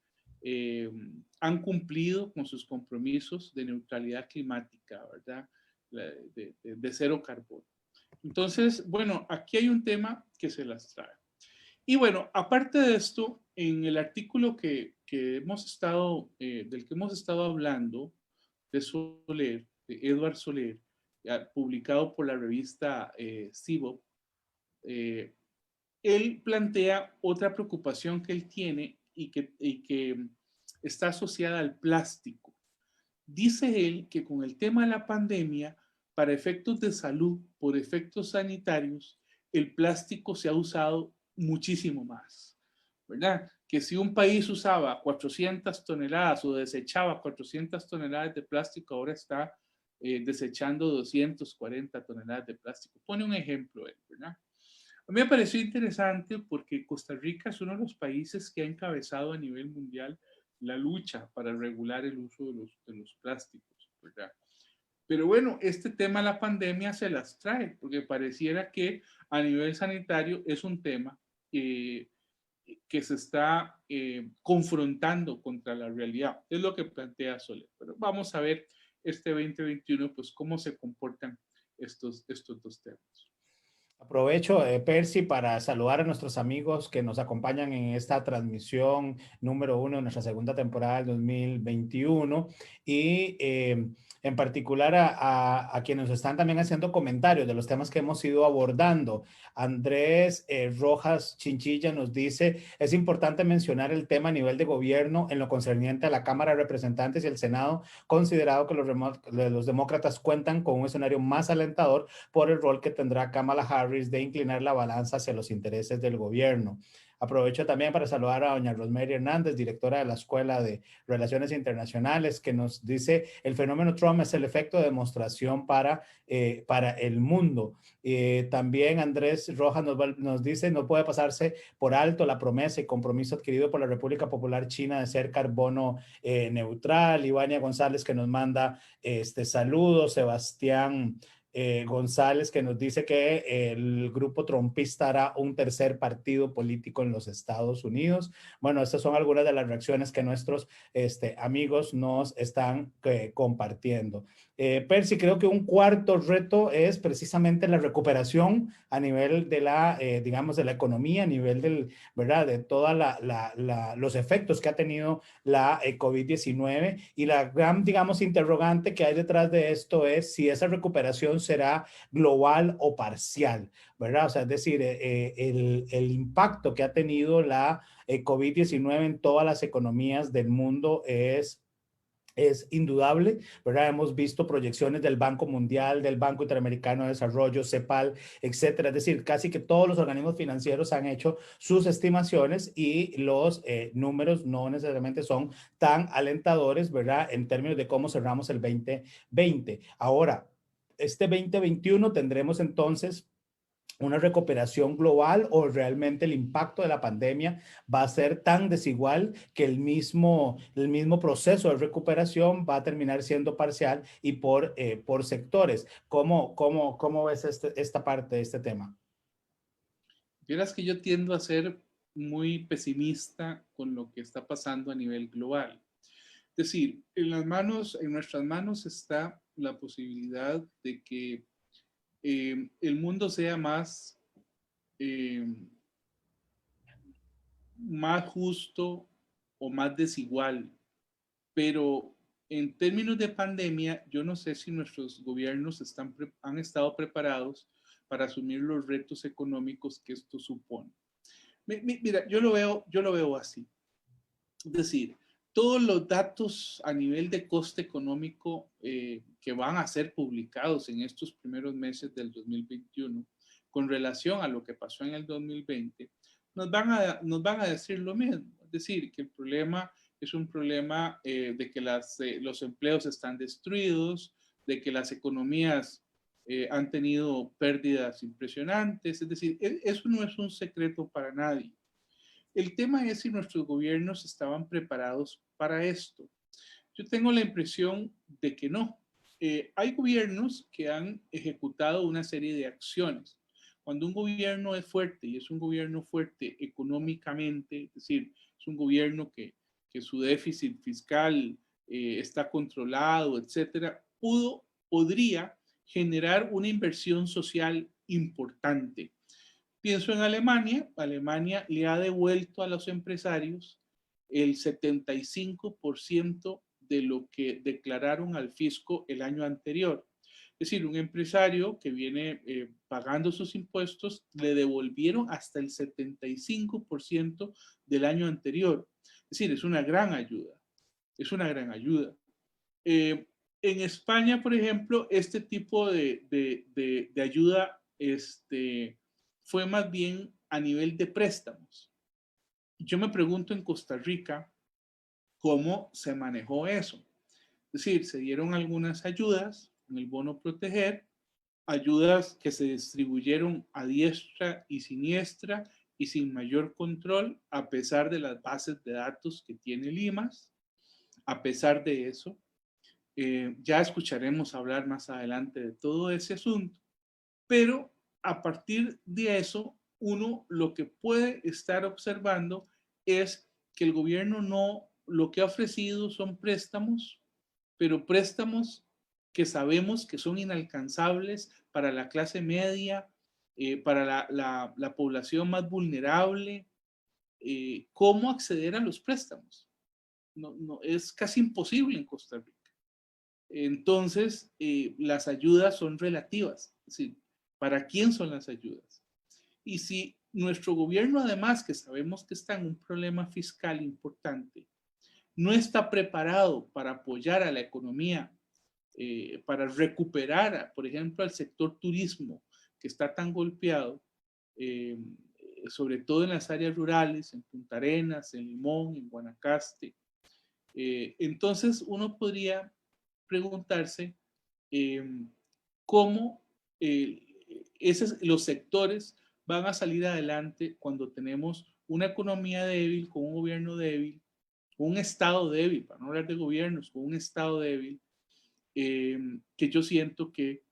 han cumplido con sus compromisos de neutralidad climática, ¿verdad? De cero carbono. Entonces, bueno, aquí hay un tema que se las trae. Y bueno, aparte de esto, en el artículo hemos estado, del que hemos estado hablando, de Soler, de Edward Soler, publicado por la revista CIBO, él plantea otra preocupación que él tiene y que está asociada al plástico. Dice él que con el tema de la pandemia, para efectos de salud, por efectos sanitarios, el plástico se ha usado muchísimo más, ¿verdad? Que si un país usaba 400 toneladas o desechaba 400 toneladas de plástico, ahora está desechando 240 toneladas de plástico. Pone un ejemplo, ¿verdad? A mí me pareció interesante porque Costa Rica es uno de los países que ha encabezado a nivel mundial la lucha para regular el uso de los plásticos, ¿verdad? Pero bueno, este tema de la pandemia se las trae, porque pareciera que a nivel sanitario es un tema que se está confrontando contra la realidad. Es lo que plantea Soler. Pero vamos a ver este 2021, pues cómo se comportan estos dos temas. Aprovecho, Percy, para saludar a nuestros amigos que nos acompañan en esta transmisión número 1 de nuestra segunda temporada del 2021 y en particular a quienes nos están también haciendo comentarios de los temas que hemos ido abordando. Andrés Rojas Chinchilla nos dice, es importante mencionar el tema a nivel de gobierno en lo concerniente a la Cámara de Representantes y el Senado, considerado que los demócratas cuentan con un escenario más alentador por el rol que tendrá Kamala Harris de inclinar la balanza hacia los intereses del gobierno. Aprovecho también para saludar a doña Rosemary Hernández, directora de la Escuela de Relaciones Internacionales, que nos dice, el fenómeno Trump es el efecto de demostración para el mundo. También Andrés Rojas nos dice, no puede pasarse por alto la promesa y compromiso adquirido por la República Popular China de ser carbono neutral. Ivania González que nos manda saludos. Sebastián González, que nos dice que el grupo trumpista hará un tercer partido político en los Estados Unidos. Bueno, estas son algunas de las reacciones que nuestros amigos nos están compartiendo. Percy, creo que un cuarto reto es precisamente la recuperación a nivel de la, digamos, de la economía, a nivel del, ¿verdad? De todos los efectos que ha tenido la COVID-19 y la gran, digamos, interrogante que hay detrás de esto es si esa recuperación será global o parcial, ¿verdad? O sea, es decir, el impacto que ha tenido la COVID-19 en todas las economías del mundo es indudable, ¿verdad? Hemos visto proyecciones del Banco Mundial, del Banco Interamericano de Desarrollo, CEPAL, etcétera. Es decir, casi que todos los organismos financieros han hecho sus estimaciones y los números no necesariamente son tan alentadores, ¿verdad? En términos de cómo cerramos el 2020. Ahora, este 2021 tendremos entonces una recuperación global o realmente el impacto de la pandemia va a ser tan desigual que el mismo proceso de recuperación va a terminar siendo parcial y por sectores. ¿Cómo ves esta parte de este tema? Vieras que yo tiendo a ser muy pesimista con lo que está pasando a nivel global. Es decir, en nuestras manos está la posibilidad de que el mundo sea eh, más justo o más desigual. Pero en términos de pandemia, yo no sé si nuestros gobiernos han estado preparados para asumir los retos económicos que esto supone. Mira, yo lo veo así. Es decir, todos los datos a nivel de coste económico que van a ser publicados en estos primeros meses del 2021 con relación a lo que pasó en el 2020, nos van a decir lo mismo. Es decir, que el problema es un problema de que los empleos están destruidos, de que las economías han tenido pérdidas impresionantes. Es decir, eso no es un secreto para nadie. El tema es si nuestros gobiernos estaban preparados para esto. Yo tengo la impresión de que no. Hay gobiernos que han ejecutado una serie de acciones. cuando un gobierno es fuerte y es un gobierno fuerte económicamente, es decir, es un gobierno que su déficit fiscal está controlado, etcétera, podría generar una inversión social importante. Pienso en Alemania. Alemania le ha devuelto a los empresarios el 75% de lo que declararon al fisco el año anterior. Es decir, un empresario que viene pagando sus impuestos, le devolvieron hasta el 75% del año anterior. Es decir, es una gran ayuda. Es una gran ayuda. En España, por ejemplo, este tipo de ayuda fue más bien a nivel de préstamos. Yo me pregunto en Costa Rica cómo se manejó eso. Es decir, se dieron algunas ayudas en el bono proteger, ayudas que se distribuyeron a diestra y siniestra y sin mayor control, a pesar de las bases de datos que tiene Limas. A pesar de eso, ya escucharemos hablar más adelante de todo ese asunto, pero a partir de eso, uno lo que puede estar observando es que el gobierno no, lo que ha ofrecido son préstamos, pero préstamos que sabemos que son inalcanzables para la clase media, para la población más vulnerable. ¿Cómo acceder a los préstamos? No, es casi imposible en Costa Rica. Entonces, las ayudas son relativas. Es decir, ¿para quién son las ayudas? Y si nuestro gobierno, además, que sabemos que está en un problema fiscal importante, no está preparado para apoyar a la economía, para recuperar, por ejemplo, al sector turismo, que está tan golpeado, sobre todo en las áreas rurales, en Punta Arenas, en Limón, en Guanacaste. Entonces, uno podría preguntarse cómo los sectores van a salir adelante cuando tenemos una economía débil, con un gobierno débil, con un Estado débil, para no hablar de gobiernos, con un Estado débil, que yo siento que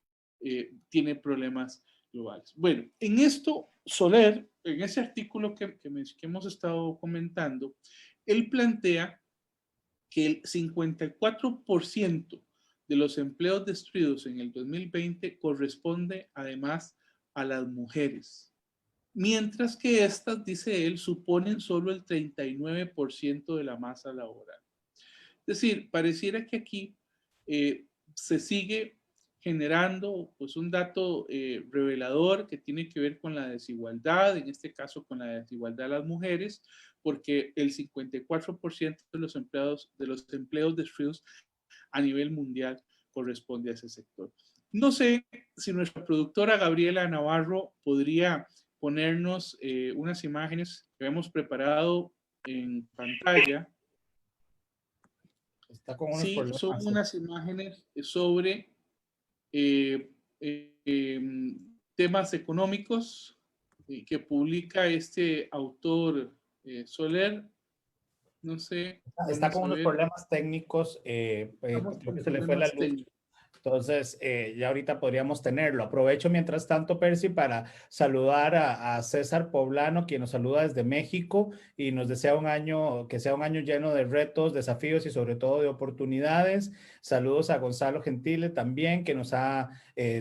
tiene problemas globales. Bueno, en esto, Soler, en ese artículo que hemos estado comentando, él plantea que el 54% de los empleos destruidos en el 2020 corresponde además a las mujeres, mientras que estas, dice él, suponen solo el 39% de la masa laboral. Es decir, pareciera que aquí se sigue generando pues, un dato revelador que tiene que ver con la desigualdad, en este caso con la desigualdad de las mujeres, porque el 54% de los empleos destruidos a nivel mundial corresponde a ese sector. No sé si nuestra productora Gabriela Navarro podría ponernos unas imágenes que hemos preparado en pantalla. Está con unos Sí, problemas. son unas imágenes sobre temas económicos que publica este autor Soler. No sé. Está con unos problemas técnicos. Vamos Creo con que se le fue la problemas luz. técnicos. Entonces, ya ahorita podríamos tenerlo. Aprovecho mientras tanto, Percy, para saludar a César Poblano, quien nos saluda desde México y nos desea un año, que sea un año lleno de retos, desafíos y sobre todo de oportunidades. Saludos a Gonzalo Gentile también, que nos ha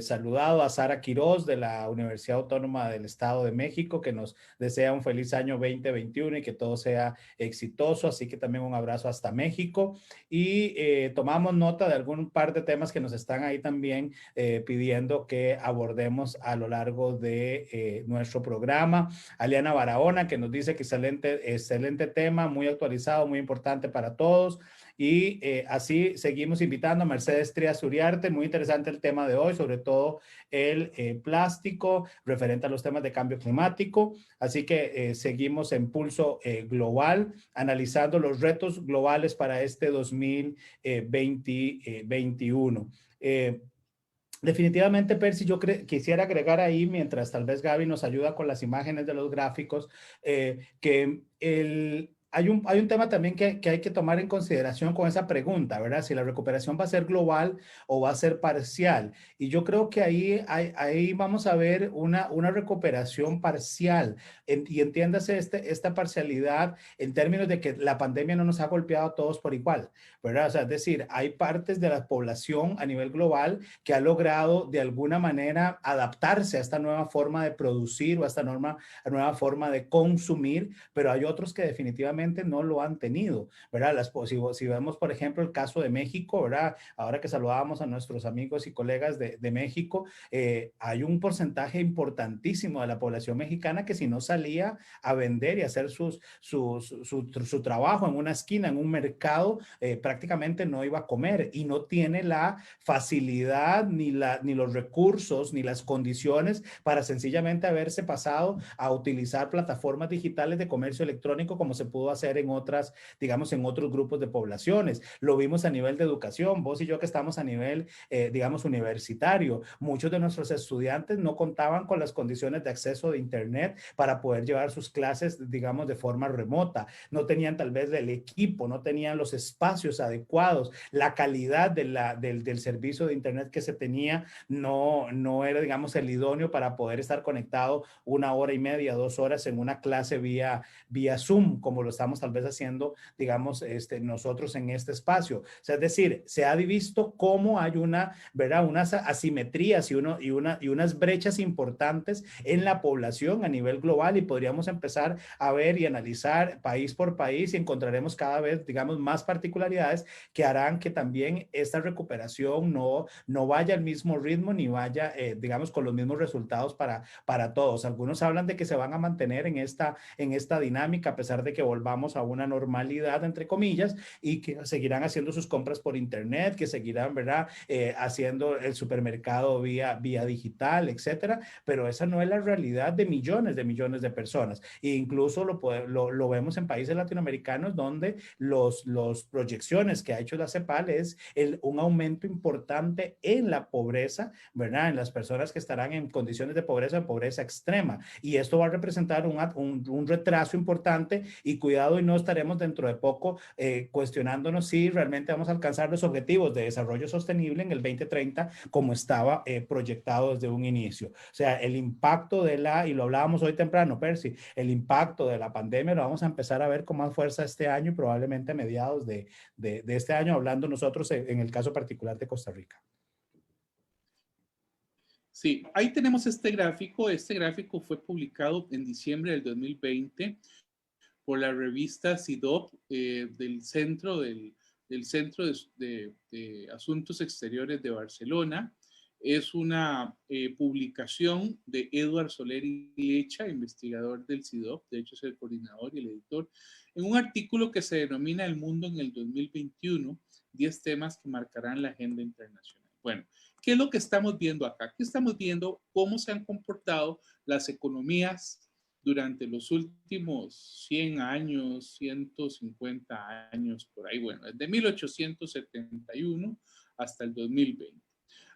saludado, a Sara Quiroz de la Universidad Autónoma del Estado de México, que nos desea un feliz año 2021 y que todo sea exitoso. Así que también un abrazo hasta México. Y tomamos nota de algún par de temas que nos están ahí también pidiendo que abordemos a lo largo de nuestro programa. Aliana Barahona, que nos dice que excelente tema, muy actualizado, muy importante para todos. Y así seguimos invitando a Mercedes Trías Uriarte, muy interesante el tema de hoy, sobre todo el plástico, referente a los temas de cambio climático. Así que seguimos en Pulso Global, analizando los retos globales para este 2021. Definitivamente, Percy, yo quisiera agregar ahí, mientras tal vez Gaby nos ayuda con las imágenes de los gráficos, que hay un tema también que hay que tomar en consideración con esa pregunta, ¿verdad? Si la recuperación va a ser global o va a ser parcial. Y yo creo que ahí vamos a ver una recuperación parcial. Y entiéndase esta parcialidad en términos de que la pandemia no nos ha golpeado a todos por igual, ¿verdad? O sea, es decir, hay partes de la población a nivel global que ha logrado de alguna manera adaptarse a esta nueva forma de producir o a esta nueva forma de consumir, pero hay otros que definitivamente no lo han tenido, ¿verdad? Si vemos, por ejemplo, el caso de México, ¿verdad? Ahora que saludábamos a nuestros amigos y colegas de México, hay un porcentaje importantísimo de la población mexicana que si no salía a vender y hacer su trabajo en una esquina, en un mercado, prácticamente no iba a comer y no tiene la facilidad ni los recursos ni las condiciones para sencillamente haberse pasado a utilizar plataformas digitales de comercio electrónico como se pudo hacer en otras, digamos, en otros grupos de poblaciones. Lo vimos a nivel de educación, vos y yo que estamos a nivel, digamos, universitario. Muchos de nuestros estudiantes no contaban con las condiciones de acceso de Internet para poder llevar sus clases, digamos, de forma remota. No tenían tal vez el equipo, no tenían los espacios adecuados, la calidad del servicio de Internet que se tenía no era, digamos, el idóneo para poder estar conectado 1 hora y media, 2 horas en una clase vía Zoom, como lo estamos tal vez haciendo, digamos, nosotros en este espacio. O sea, es decir, se ha visto cómo hay ¿verdad? Unas asimetrías y unas brechas importantes en la población a nivel global y podríamos empezar a ver y analizar país por país y encontraremos cada vez, digamos, más particularidades que harán que también esta recuperación no vaya al mismo ritmo ni vaya, digamos, con los mismos resultados para todos. Algunos hablan de que se van a mantener en esta dinámica a pesar de que volvamos a una normalidad, entre comillas, y que seguirán haciendo sus compras por internet, que seguirán, ¿verdad? Haciendo el supermercado vía digital, etcétera, pero esa no es la realidad de millones de personas. E incluso lo vemos en países latinoamericanos donde los proyecciones que ha hecho la CEPAL es un aumento importante en la pobreza, ¿verdad? En las personas que estarán en condiciones de pobreza extrema. Y esto va a representar un retraso importante y cuidado y no estaremos dentro de poco cuestionándonos si realmente vamos a alcanzar los objetivos de desarrollo sostenible en el 2030 como estaba proyectado desde un inicio. O sea, el impacto y lo hablábamos hoy temprano, Percy, el impacto de la pandemia lo vamos a empezar a ver con más fuerza este año y probablemente a mediados de este año, hablando nosotros en el caso particular de Costa Rica. Sí, ahí tenemos este gráfico. Este gráfico fue publicado en diciembre del 2020 por la revista CIDOP del Centro de Asuntos Exteriores de Barcelona. Es una publicación de Eduard Soler y Lecha, investigador del CIDOP, de hecho es el coordinador y el editor, en un artículo que se denomina El mundo en el 2021, 10 temas que marcarán la agenda internacional. Bueno, ¿qué es lo que estamos viendo acá? Aquí estamos viendo cómo se han comportado las economías durante los últimos 100 años, 150 años, por ahí, bueno, desde 1871 hasta el 2020.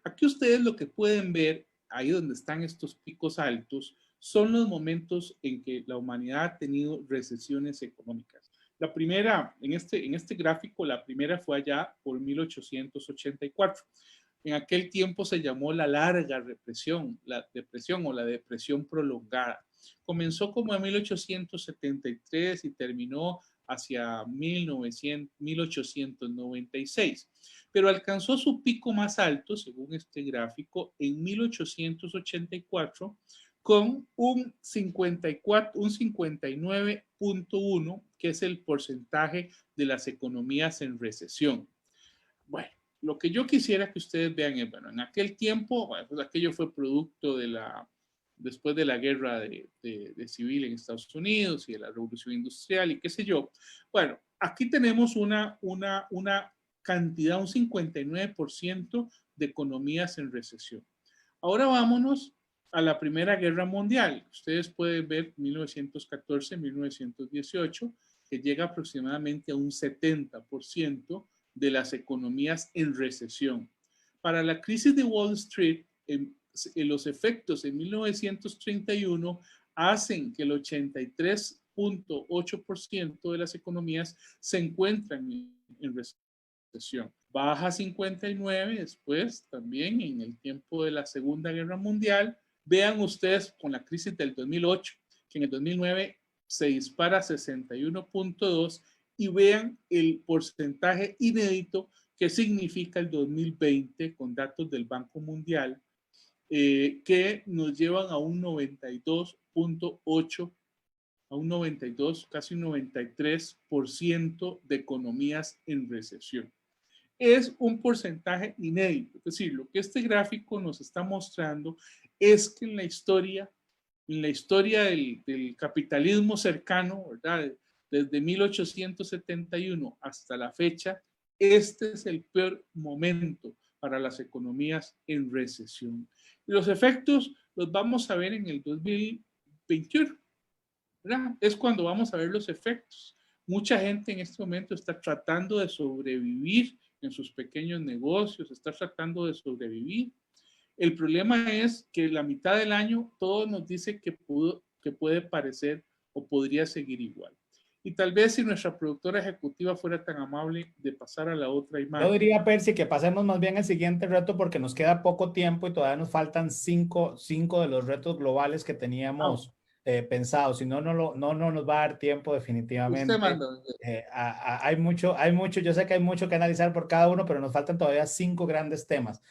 Aquí ustedes lo que pueden ver, ahí donde están estos picos altos, son los momentos en que la humanidad ha tenido recesiones económicas. La primera, en este gráfico, la primera fue allá por 1884. En aquel tiempo se llamó la larga represión, la depresión o la depresión prolongada. Comenzó como en 1873 y terminó hacia 1896, pero alcanzó su pico más alto, según este gráfico, en 1884 con un 59.1, que es el porcentaje de las economías en recesión. Bueno, lo que yo quisiera que ustedes vean es, bueno, en aquel tiempo, bueno, pues aquello fue producto después de la guerra de civil en Estados Unidos y de la revolución industrial y qué sé yo. Bueno, aquí tenemos una cantidad, un 59% de economías en recesión. Ahora vámonos a la Primera Guerra Mundial. Ustedes pueden ver 1914-1918, que llega aproximadamente a un 70% de las economías en recesión. Para la crisis de Wall Street, los efectos en 1931 hacen que el 83 51.8% de las economías se encuentran en recesión. Baja 59 después, también en el tiempo de la Segunda Guerra Mundial. Vean ustedes con la crisis del 2008, que en el 2009 se dispara 61.2 y vean el porcentaje inédito que significa el 2020 con datos del Banco Mundial, que nos llevan a un 92.8, a un 92, casi un 93% de economías en recesión. Es un porcentaje inédito. Es decir, lo que este gráfico nos está mostrando es que en la historia del capitalismo cercano, ¿verdad? Desde 1871 hasta la fecha, este es el peor momento para las economías en recesión. Los efectos los vamos a ver en el 2021, ¿verdad? Es cuando vamos a ver los efectos. Mucha gente en este momento está tratando de sobrevivir en sus pequeños negocios, está tratando de sobrevivir. El problema es que la mitad del año todo nos dice que puede parecer o podría seguir igual. Y tal vez si nuestra productora ejecutiva fuera tan amable de pasar a la otra Yo imagen. diría, Percy, que pasemos más bien al siguiente reto porque nos queda poco tiempo y todavía nos faltan cinco de los retos globales que Ah, teníamos pensados. Si no, no nos va a dar tiempo usted definitivamente. manda. Hay mucho, yo sé que hay mucho que analizar por cada uno, pero nos faltan todavía 5 grandes temas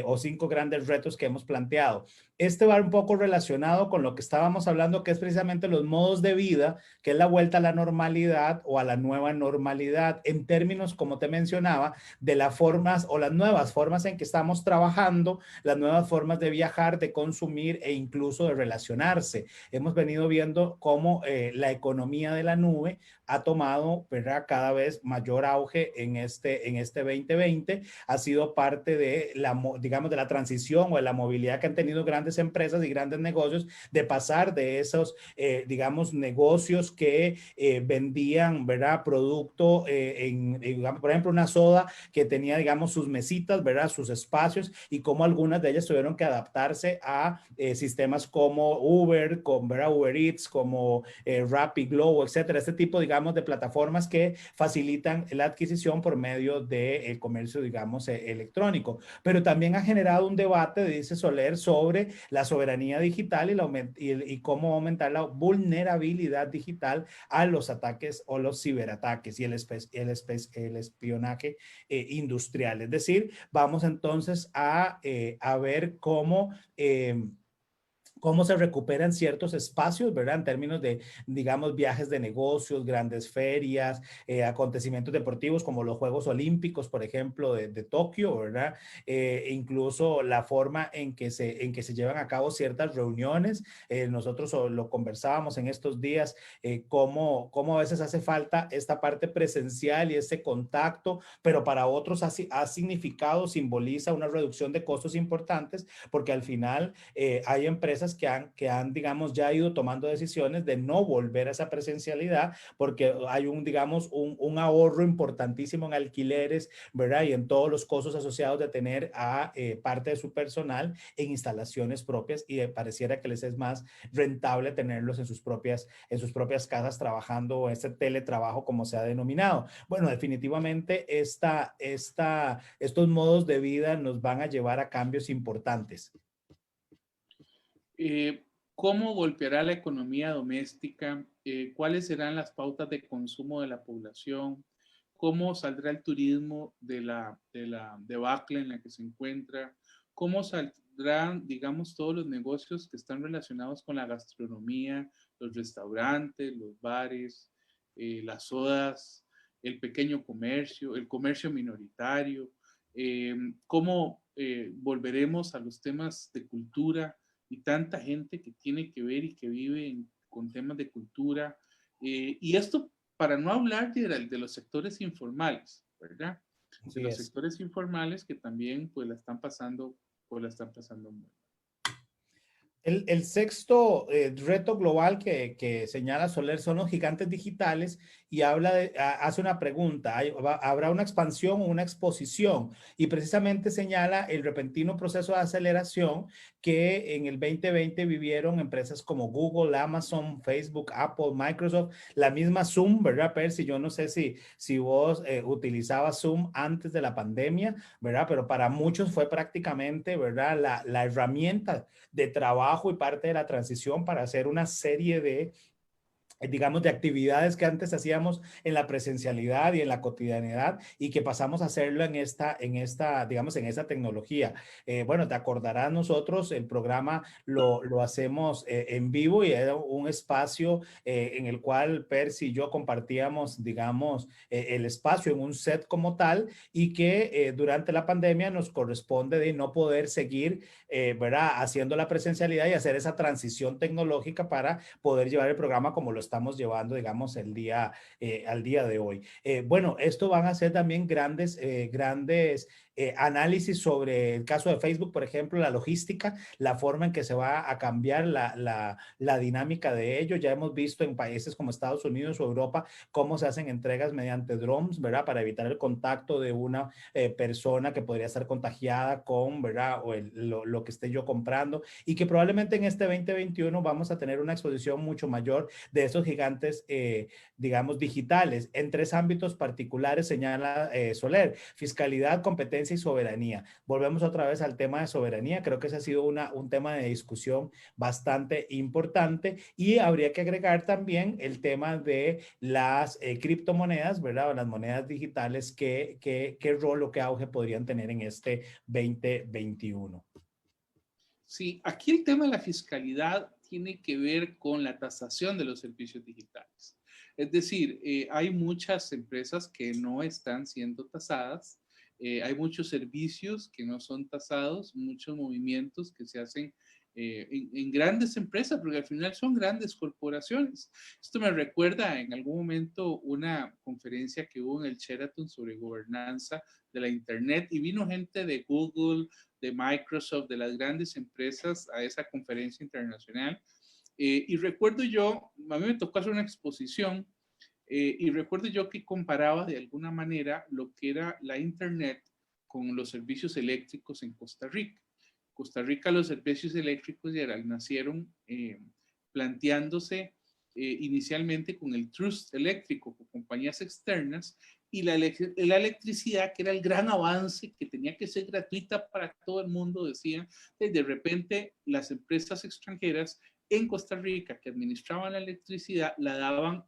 o 5 grandes retos que hemos planteado. Este va un poco relacionado con lo que estábamos hablando, que es precisamente los modos de vida, que es la vuelta a la normalidad o a la nueva normalidad, en términos, como te mencionaba, de las formas o las nuevas formas en que estamos trabajando, las nuevas formas de viajar, de consumir e incluso de relacionarse. Hemos venido viendo cómo la economía de la nube ha tomado, ¿verdad?, cada vez mayor auge en este 2020. Ha sido parte de la, digamos, de la transición o de la movilidad que han tenido grandes empresas y grandes negocios, de pasar de esos, digamos, negocios que vendían, ¿verdad?, producto digamos, por ejemplo, una soda que tenía, digamos, sus mesitas, ¿verdad?, sus espacios, y cómo algunas de ellas tuvieron que adaptarse a sistemas como Uber, ¿verdad?, Uber Eats, como Rappi, Globo, etcétera. Este tipo, digamos, de plataformas que facilitan la adquisición por medio del comercio, digamos, electrónico. Pero también ha generado un debate, dice Soler, sobre la soberanía digital y cómo aumentar la vulnerabilidad digital a los ataques o los ciberataques y el espionaje industrial. Es decir, vamos entonces a ver cómo se recuperan ciertos espacios, ¿verdad? En términos de, digamos, viajes de negocios, grandes ferias, acontecimientos deportivos como los Juegos Olímpicos, por ejemplo, de Tokio, ¿verdad? Incluso la forma en que se llevan a cabo ciertas reuniones. Nosotros lo conversábamos en estos días, cómo a veces hace falta esta parte presencial y ese contacto, pero para otros ha significado, simboliza una reducción de costos importantes, porque al final hay empresas que han, digamos, ya ido tomando decisiones de no volver a esa presencialidad porque hay digamos, un ahorro importantísimo en alquileres, ¿verdad? Y en todos los costos asociados de tener a parte de su personal en instalaciones propias, y pareciera que les es más rentable tenerlos en sus propias casas trabajando, este teletrabajo como se ha denominado. Bueno, definitivamente estos modos de vida nos van a llevar a cambios importantes. ¿Cómo golpeará la economía doméstica? ¿Cuáles serán las pautas de consumo de la población? ¿Cómo saldrá el turismo de la debacle en la que se encuentra? ¿Cómo saldrán, digamos, todos los negocios que están relacionados con la gastronomía, los restaurantes, los bares, las sodas, el pequeño comercio, el comercio minoritario? ¿Cómo volveremos a los temas de cultura y tanta gente que tiene que ver y que vive con temas de cultura? Y esto para no hablar de los sectores informales, ¿verdad? De Así los es. sectores informales que también pues la están pasando mal. El sexto reto global que señala Soler son los gigantes digitales, y hace una pregunta, ¿habrá una expansión o una exposición? Y precisamente señala el repentino proceso de aceleración que en el 2020 vivieron empresas como Google, Amazon, Facebook, Apple, Microsoft, la misma Zoom, ¿verdad, Percy? Yo no sé si vos utilizabas Zoom antes de la pandemia, ¿verdad? Pero para muchos fue prácticamente, ¿verdad? La herramienta de trabajo y parte de la transición para hacer una serie de digamos, de actividades que antes hacíamos en la presencialidad y en la cotidianidad y que pasamos a hacerlo digamos, en esta tecnología. Bueno, te acordarás nosotros, el programa lo hacemos en vivo y era un espacio en el cual Percy y yo compartíamos, digamos, el espacio en un set como tal y que durante la pandemia nos corresponde de no poder seguir, ¿verdad?, haciendo la presencialidad y hacer esa transición tecnológica para poder llevar el programa como lo estamos llevando, digamos, al día de hoy. Bueno, esto van a ser también grandes análisis sobre el caso de Facebook, por ejemplo, la logística, la forma en que se va a cambiar la dinámica de ello. Ya hemos visto en países como Estados Unidos o Europa cómo se hacen entregas mediante drones, ¿verdad? Para evitar el contacto de una persona que podría estar contagiada con, ¿verdad? O lo que esté yo comprando y que probablemente en este 2021 vamos a tener una exposición mucho mayor de esos gigantes, digamos, digitales en tres ámbitos particulares, señala Soler: fiscalidad, competencia y soberanía. Volvemos otra vez al tema de soberanía. Creo que ese ha sido un tema de discusión bastante importante y habría que agregar también el tema de las criptomonedas, ¿verdad? O las monedas digitales, qué rol o qué auge podrían tener en este 2021. Sí, aquí el tema de la fiscalidad tiene que ver con la tasación de los servicios digitales. Es decir, hay muchas empresas que no están siendo tasadas, hay muchos servicios que no son tasados, muchos movimientos que se hacen en grandes empresas, porque al final son grandes corporaciones. Esto me recuerda en algún momento una conferencia que hubo en el Sheraton sobre gobernanza de la Internet y vino gente de Google, de Microsoft, de las grandes empresas a esa conferencia internacional. Y recuerdo yo, a mí me tocó hacer una exposición y recuerdo yo que comparaba de alguna manera lo que era la Internet con los servicios eléctricos en Costa Rica. Costa Rica, los servicios eléctricos ya nacieron planteándose inicialmente con el trust eléctrico, con compañías externas, y la electricidad, que era el gran avance, que tenía que ser gratuita para todo el mundo, decían, de repente las empresas extranjeras en Costa Rica que administraban la electricidad la daban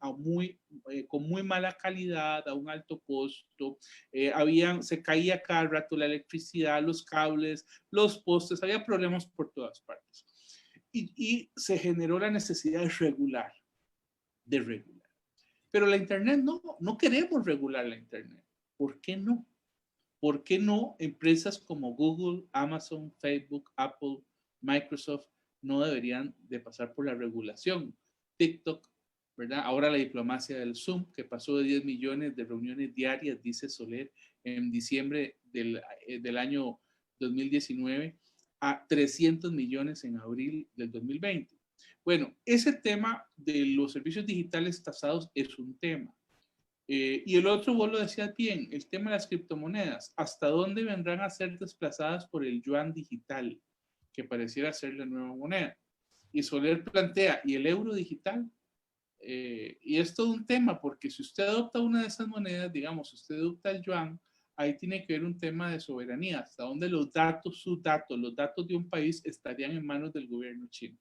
con muy mala calidad, a un alto costo, se caía cada rato la electricidad, los cables, los postes, había problemas por todas partes. Y se generó la necesidad de regular. Pero la Internet no queremos regular la Internet. ¿Por qué no? ¿Por qué no empresas como Google, Amazon, Facebook, Apple, Microsoft no deberían de pasar por la regulación? TikTok, ¿verdad? Ahora la diplomacia del Zoom, que pasó de 10 millones de reuniones diarias, dice Soler, en diciembre del año 2019 a 300 millones en abril del 2020. Bueno, ese tema de los servicios digitales tasados es un tema. Y el otro, vos lo decías bien, el tema de las criptomonedas. ¿Hasta dónde vendrán a ser desplazadas por el yuan digital, que pareciera ser la nueva moneda? Y Soler plantea, ¿y el euro digital? Y es todo un tema, porque si usted adopta una de esas monedas, digamos, si usted adopta el yuan, ahí tiene que ver un tema de soberanía, hasta dónde los datos de un país estarían en manos del gobierno chino.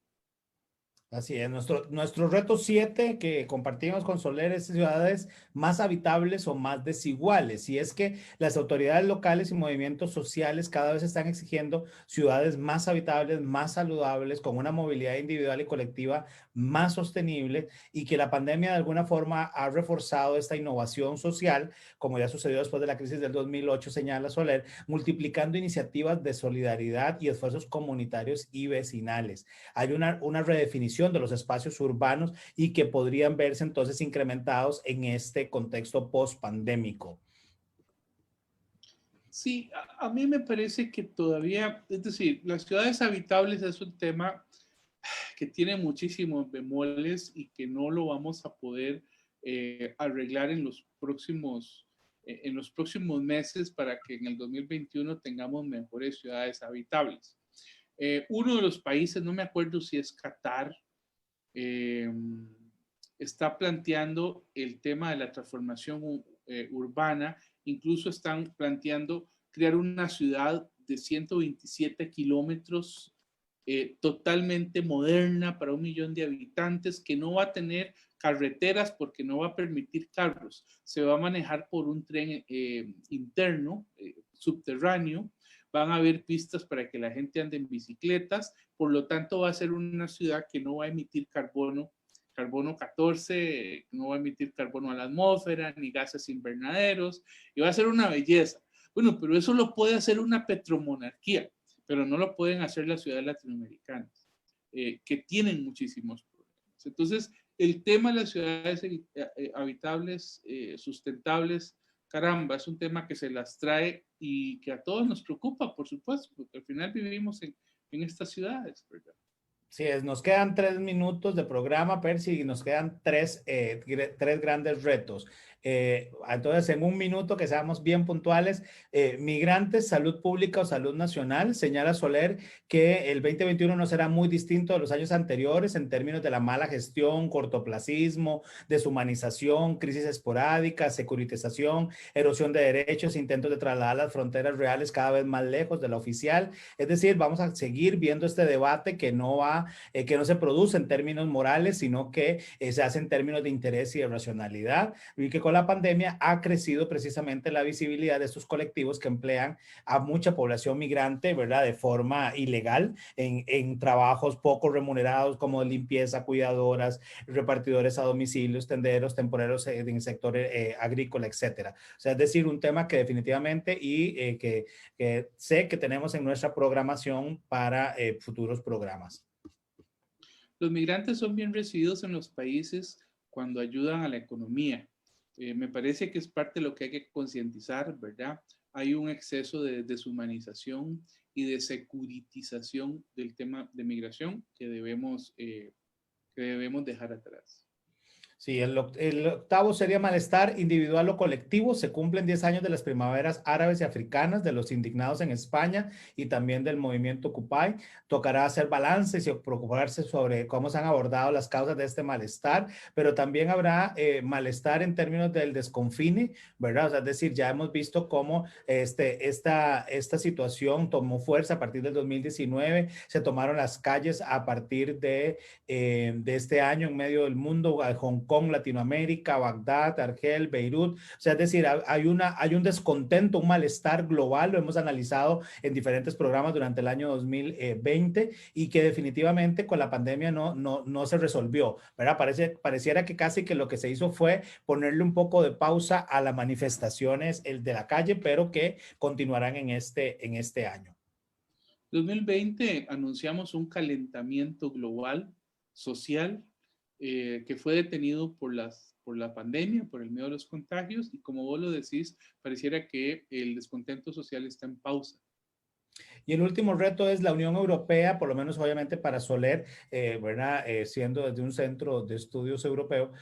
Así es, nuestro reto 7 que compartimos con Soler es ciudades más habitables o más desiguales. Y es que las autoridades locales y movimientos sociales cada vez están exigiendo ciudades más habitables, más saludables, con una movilidad individual y colectiva más sostenible, y que la pandemia de alguna forma ha reforzado esta innovación social, como ya sucedió después de la crisis del 2008, señala Soler, multiplicando iniciativas de solidaridad y esfuerzos comunitarios y vecinales. Hay una redefinición de los espacios urbanos y que podrían verse entonces incrementados en este contexto post-pandémico. Sí, a mí me parece que todavía, es decir, las ciudades habitables es un tema que tiene muchísimos bemoles y que no lo vamos a poder arreglar en los próximos meses para que en el 2021 tengamos mejores ciudades habitables. Uno de los países, no me acuerdo si es Qatar, está planteando el tema de la transformación urbana. Incluso están planteando crear una ciudad de 127 kilómetros totalmente moderna para 1 millón de habitantes, que no va a tener carreteras porque no va a permitir carros. Se va a manejar por un tren interno, subterráneo. Van a haber pistas para que la gente ande en bicicletas. Por lo tanto, va a ser una ciudad que no va a emitir carbono 14, no va a emitir carbono a la atmósfera, ni gases invernaderos, y va a ser una belleza. Bueno, pero eso lo puede hacer una petromonarquía, pero no lo pueden hacer las ciudades latinoamericanas, que tienen muchísimos problemas. Entonces, el tema de las ciudades habitables, sustentables, caramba, es un tema que se las trae y que a todos nos preocupa, por supuesto, porque al final vivimos en estas ciudades, ¿verdad? Sí, nos quedan 3 minutos de programa, Percy, y nos quedan tres grandes retos. Entonces, en 1 minuto, que seamos bien puntuales, migrantes, salud pública o salud nacional. Señala Soler que el 2021 no será muy distinto de los años anteriores en términos de la mala gestión, cortoplacismo, deshumanización, crisis esporádicas, securitización, erosión de derechos, intentos de trasladar las fronteras reales cada vez más lejos de la oficial. Es decir, vamos a seguir viendo este debate que no se produce en términos morales, sino que se hace en términos de interés y de racionalidad, y que con la pandemia ha crecido precisamente la visibilidad de estos colectivos que emplean a mucha población migrante, ¿verdad?, de forma ilegal en trabajos poco remunerados como limpieza, cuidadoras, repartidores a domicilios, tenderos, temporeros en el sector agrícola, etcétera. O sea, es decir, un tema que definitivamente que sé que tenemos en nuestra programación para futuros programas. Los migrantes son bien recibidos en los países cuando ayudan a la economía. Me parece que es parte de lo que hay que concientizar, ¿verdad? Hay un exceso de deshumanización y de securitización del tema de migración que debemos dejar atrás. Sí, el octavo sería malestar individual o colectivo. Se cumplen 10 años de las primaveras árabes y africanas, de los indignados en España y también del movimiento Occupy. Tocará hacer balances y preocuparse sobre cómo se han abordado las causas de este malestar, pero también habrá malestar en términos del desconfine, ¿verdad? O sea, es decir, ya hemos visto cómo esta situación tomó fuerza a partir del 2019, se tomaron las calles a partir de este año en medio del mundo, Hong Kong, Latinoamérica, Bagdad, Argel, Beirut. O sea, es decir, hay un descontento, un malestar global, lo hemos analizado en diferentes programas durante el año 2020 y que definitivamente con la pandemia no se resolvió, ¿verdad? Pareciera que casi que lo que se hizo fue ponerle un poco de pausa a las manifestaciones de la calle, pero que continuarán en este año. 2020 anunciamos un calentamiento global, social, que fue detenido por la pandemia, por el miedo a los contagios, y como vos lo decís, pareciera que el descontento social está en pausa. Y el último reto es la Unión Europea, por lo menos obviamente para Soler, ¿verdad? Siendo desde un centro de estudios europeo,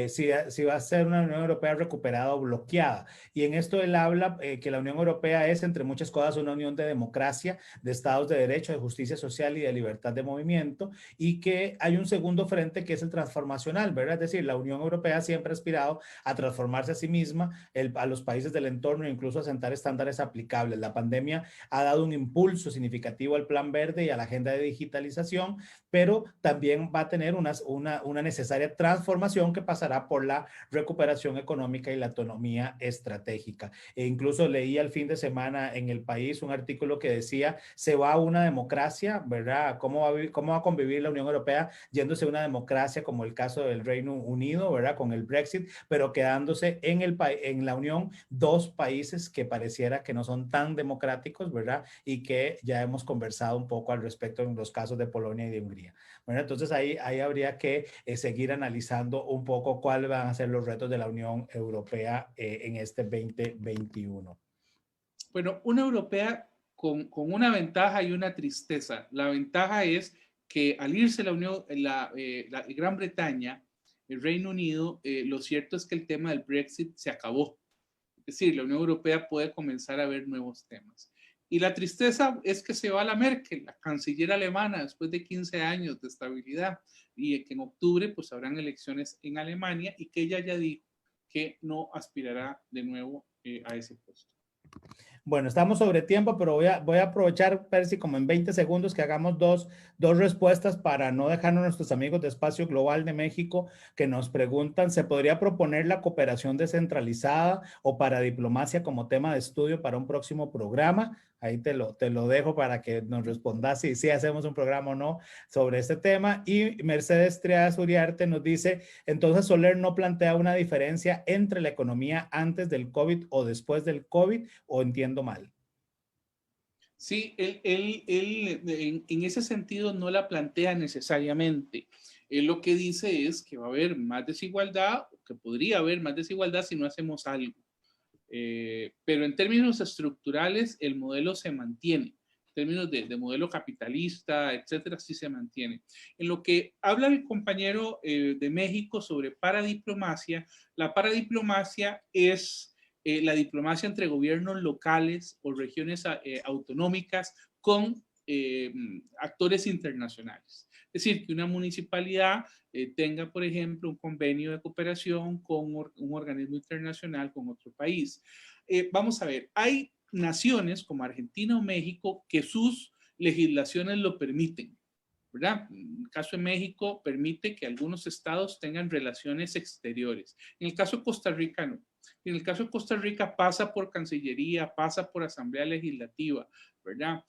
si va a ser una Unión Europea recuperada o bloqueada. Y en esto él habla que la Unión Europea es, entre muchas cosas, una unión de democracia, de estados de derecho, de justicia social y de libertad de movimiento, y que hay un segundo frente que es el transformacional, ¿verdad? Es decir, la Unión Europea siempre ha aspirado a transformarse a sí misma, a los países del entorno e incluso a sentar estándares aplicables. La pandemia ha dado un impulso significativo al Plan Verde y a la agenda de digitalización, pero también va a tener una necesaria transformación que pasará por la recuperación económica y la autonomía estratégica. E incluso leí el fin de semana en El País un artículo que decía, se va a una democracia, ¿verdad? ¿Cómo va a convivir la Unión Europea yéndose a una democracia como el caso del Reino Unido, ¿verdad? Con el Brexit, pero quedándose en la Unión 2 países que pareciera que no son tan democráticos, ¿verdad? Y que ya hemos conversado un poco al respecto en los casos de Polonia y de Hungría. Bueno, entonces ahí habría que seguir analizando un poco cuáles van a ser los retos de la Unión Europea en este 2021. Bueno, una europea con una ventaja y una tristeza. La ventaja es que al irse la Gran Bretaña, el Reino Unido, lo cierto es que el tema del Brexit se acabó. Es decir, la Unión Europea puede comenzar a ver nuevos temas. Y la tristeza es que se va la Merkel, la canciller alemana, después de 15 años de estabilidad, y que en octubre pues habrán elecciones en Alemania, y que ella ya dijo que no aspirará de nuevo a ese puesto. Bueno, estamos sobre tiempo, pero voy a aprovechar, Percy, como en 20 segundos que hagamos dos respuestas para no dejarnos a nuestros amigos de Espacio Global de México que nos preguntan, ¿se podría proponer la cooperación descentralizada o para diplomacia como tema de estudio para un próximo programa? Ahí te lo dejo para que nos respondas si hacemos un programa o no sobre este tema. Y Mercedes Trias Uriarte nos dice, entonces Soler no plantea una diferencia entre la economía antes del COVID o después del COVID, o entiendo mal. Sí, él en ese sentido no la plantea necesariamente. Él lo que dice es que va a haber más desigualdad, que podría haber más desigualdad si no hacemos algo. Pero en términos estructurales, el modelo se mantiene. En términos de modelo capitalista, etcétera, sí se mantiene. En lo que habla el compañero de México sobre paradiplomacia, la paradiplomacia es la diplomacia entre gobiernos locales o regiones autonómicas con actores internacionales. Es decir, que una municipalidad tenga, por ejemplo, un convenio de cooperación con un organismo internacional con otro país. Vamos a ver, hay naciones como Argentina o México que sus legislaciones lo permiten, ¿verdad? En el caso de México permite que algunos estados tengan relaciones exteriores. En el caso de Costa Rica no. En el caso de Costa Rica pasa por Cancillería, pasa por Asamblea Legislativa, ¿verdad?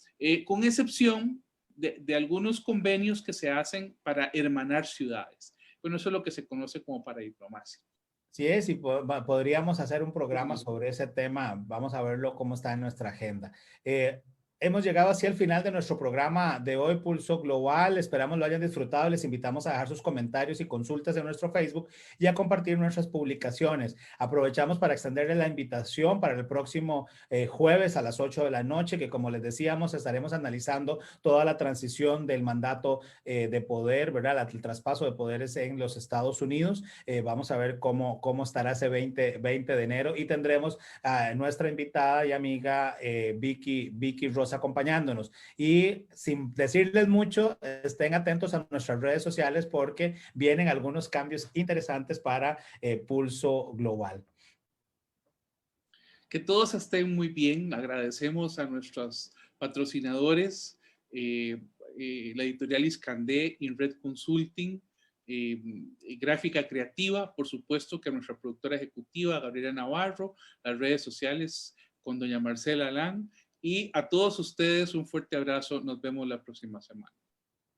Con excepción de algunos convenios que se hacen para hermanar ciudades. Bueno, eso es lo que se conoce como paradiplomacia. Sí es, y podríamos hacer un programa sobre ese tema. Vamos a verlo cómo está en nuestra agenda. Hemos llegado así al final de nuestro programa de hoy, Pulso Global. Esperamos lo hayan disfrutado. Les invitamos a dejar sus comentarios y consultas en nuestro Facebook y a compartir nuestras publicaciones. Aprovechamos para extenderles la invitación para el próximo jueves a las 8 de la noche, que como les decíamos, estaremos analizando toda la transición del mandato de poder, ¿verdad? El traspaso de poderes en los Estados Unidos. Vamos a ver cómo estará ese 20 de enero y tendremos a nuestra invitada y amiga Vicky Rosa acompañándonos. Y sin decirles mucho, estén atentos a nuestras redes sociales porque vienen algunos cambios interesantes para Pulso Global. Que todos estén muy bien. Agradecemos a nuestros patrocinadores, la editorial Iscandé, InRed Consulting, Gráfica Creativa, por supuesto que a nuestra productora ejecutiva, Gabriela Navarro, las redes sociales con doña Marcela Alán, y a todos ustedes un fuerte abrazo. Nos vemos la próxima semana.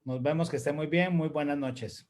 Nos vemos, que esté muy bien. Muy buenas noches.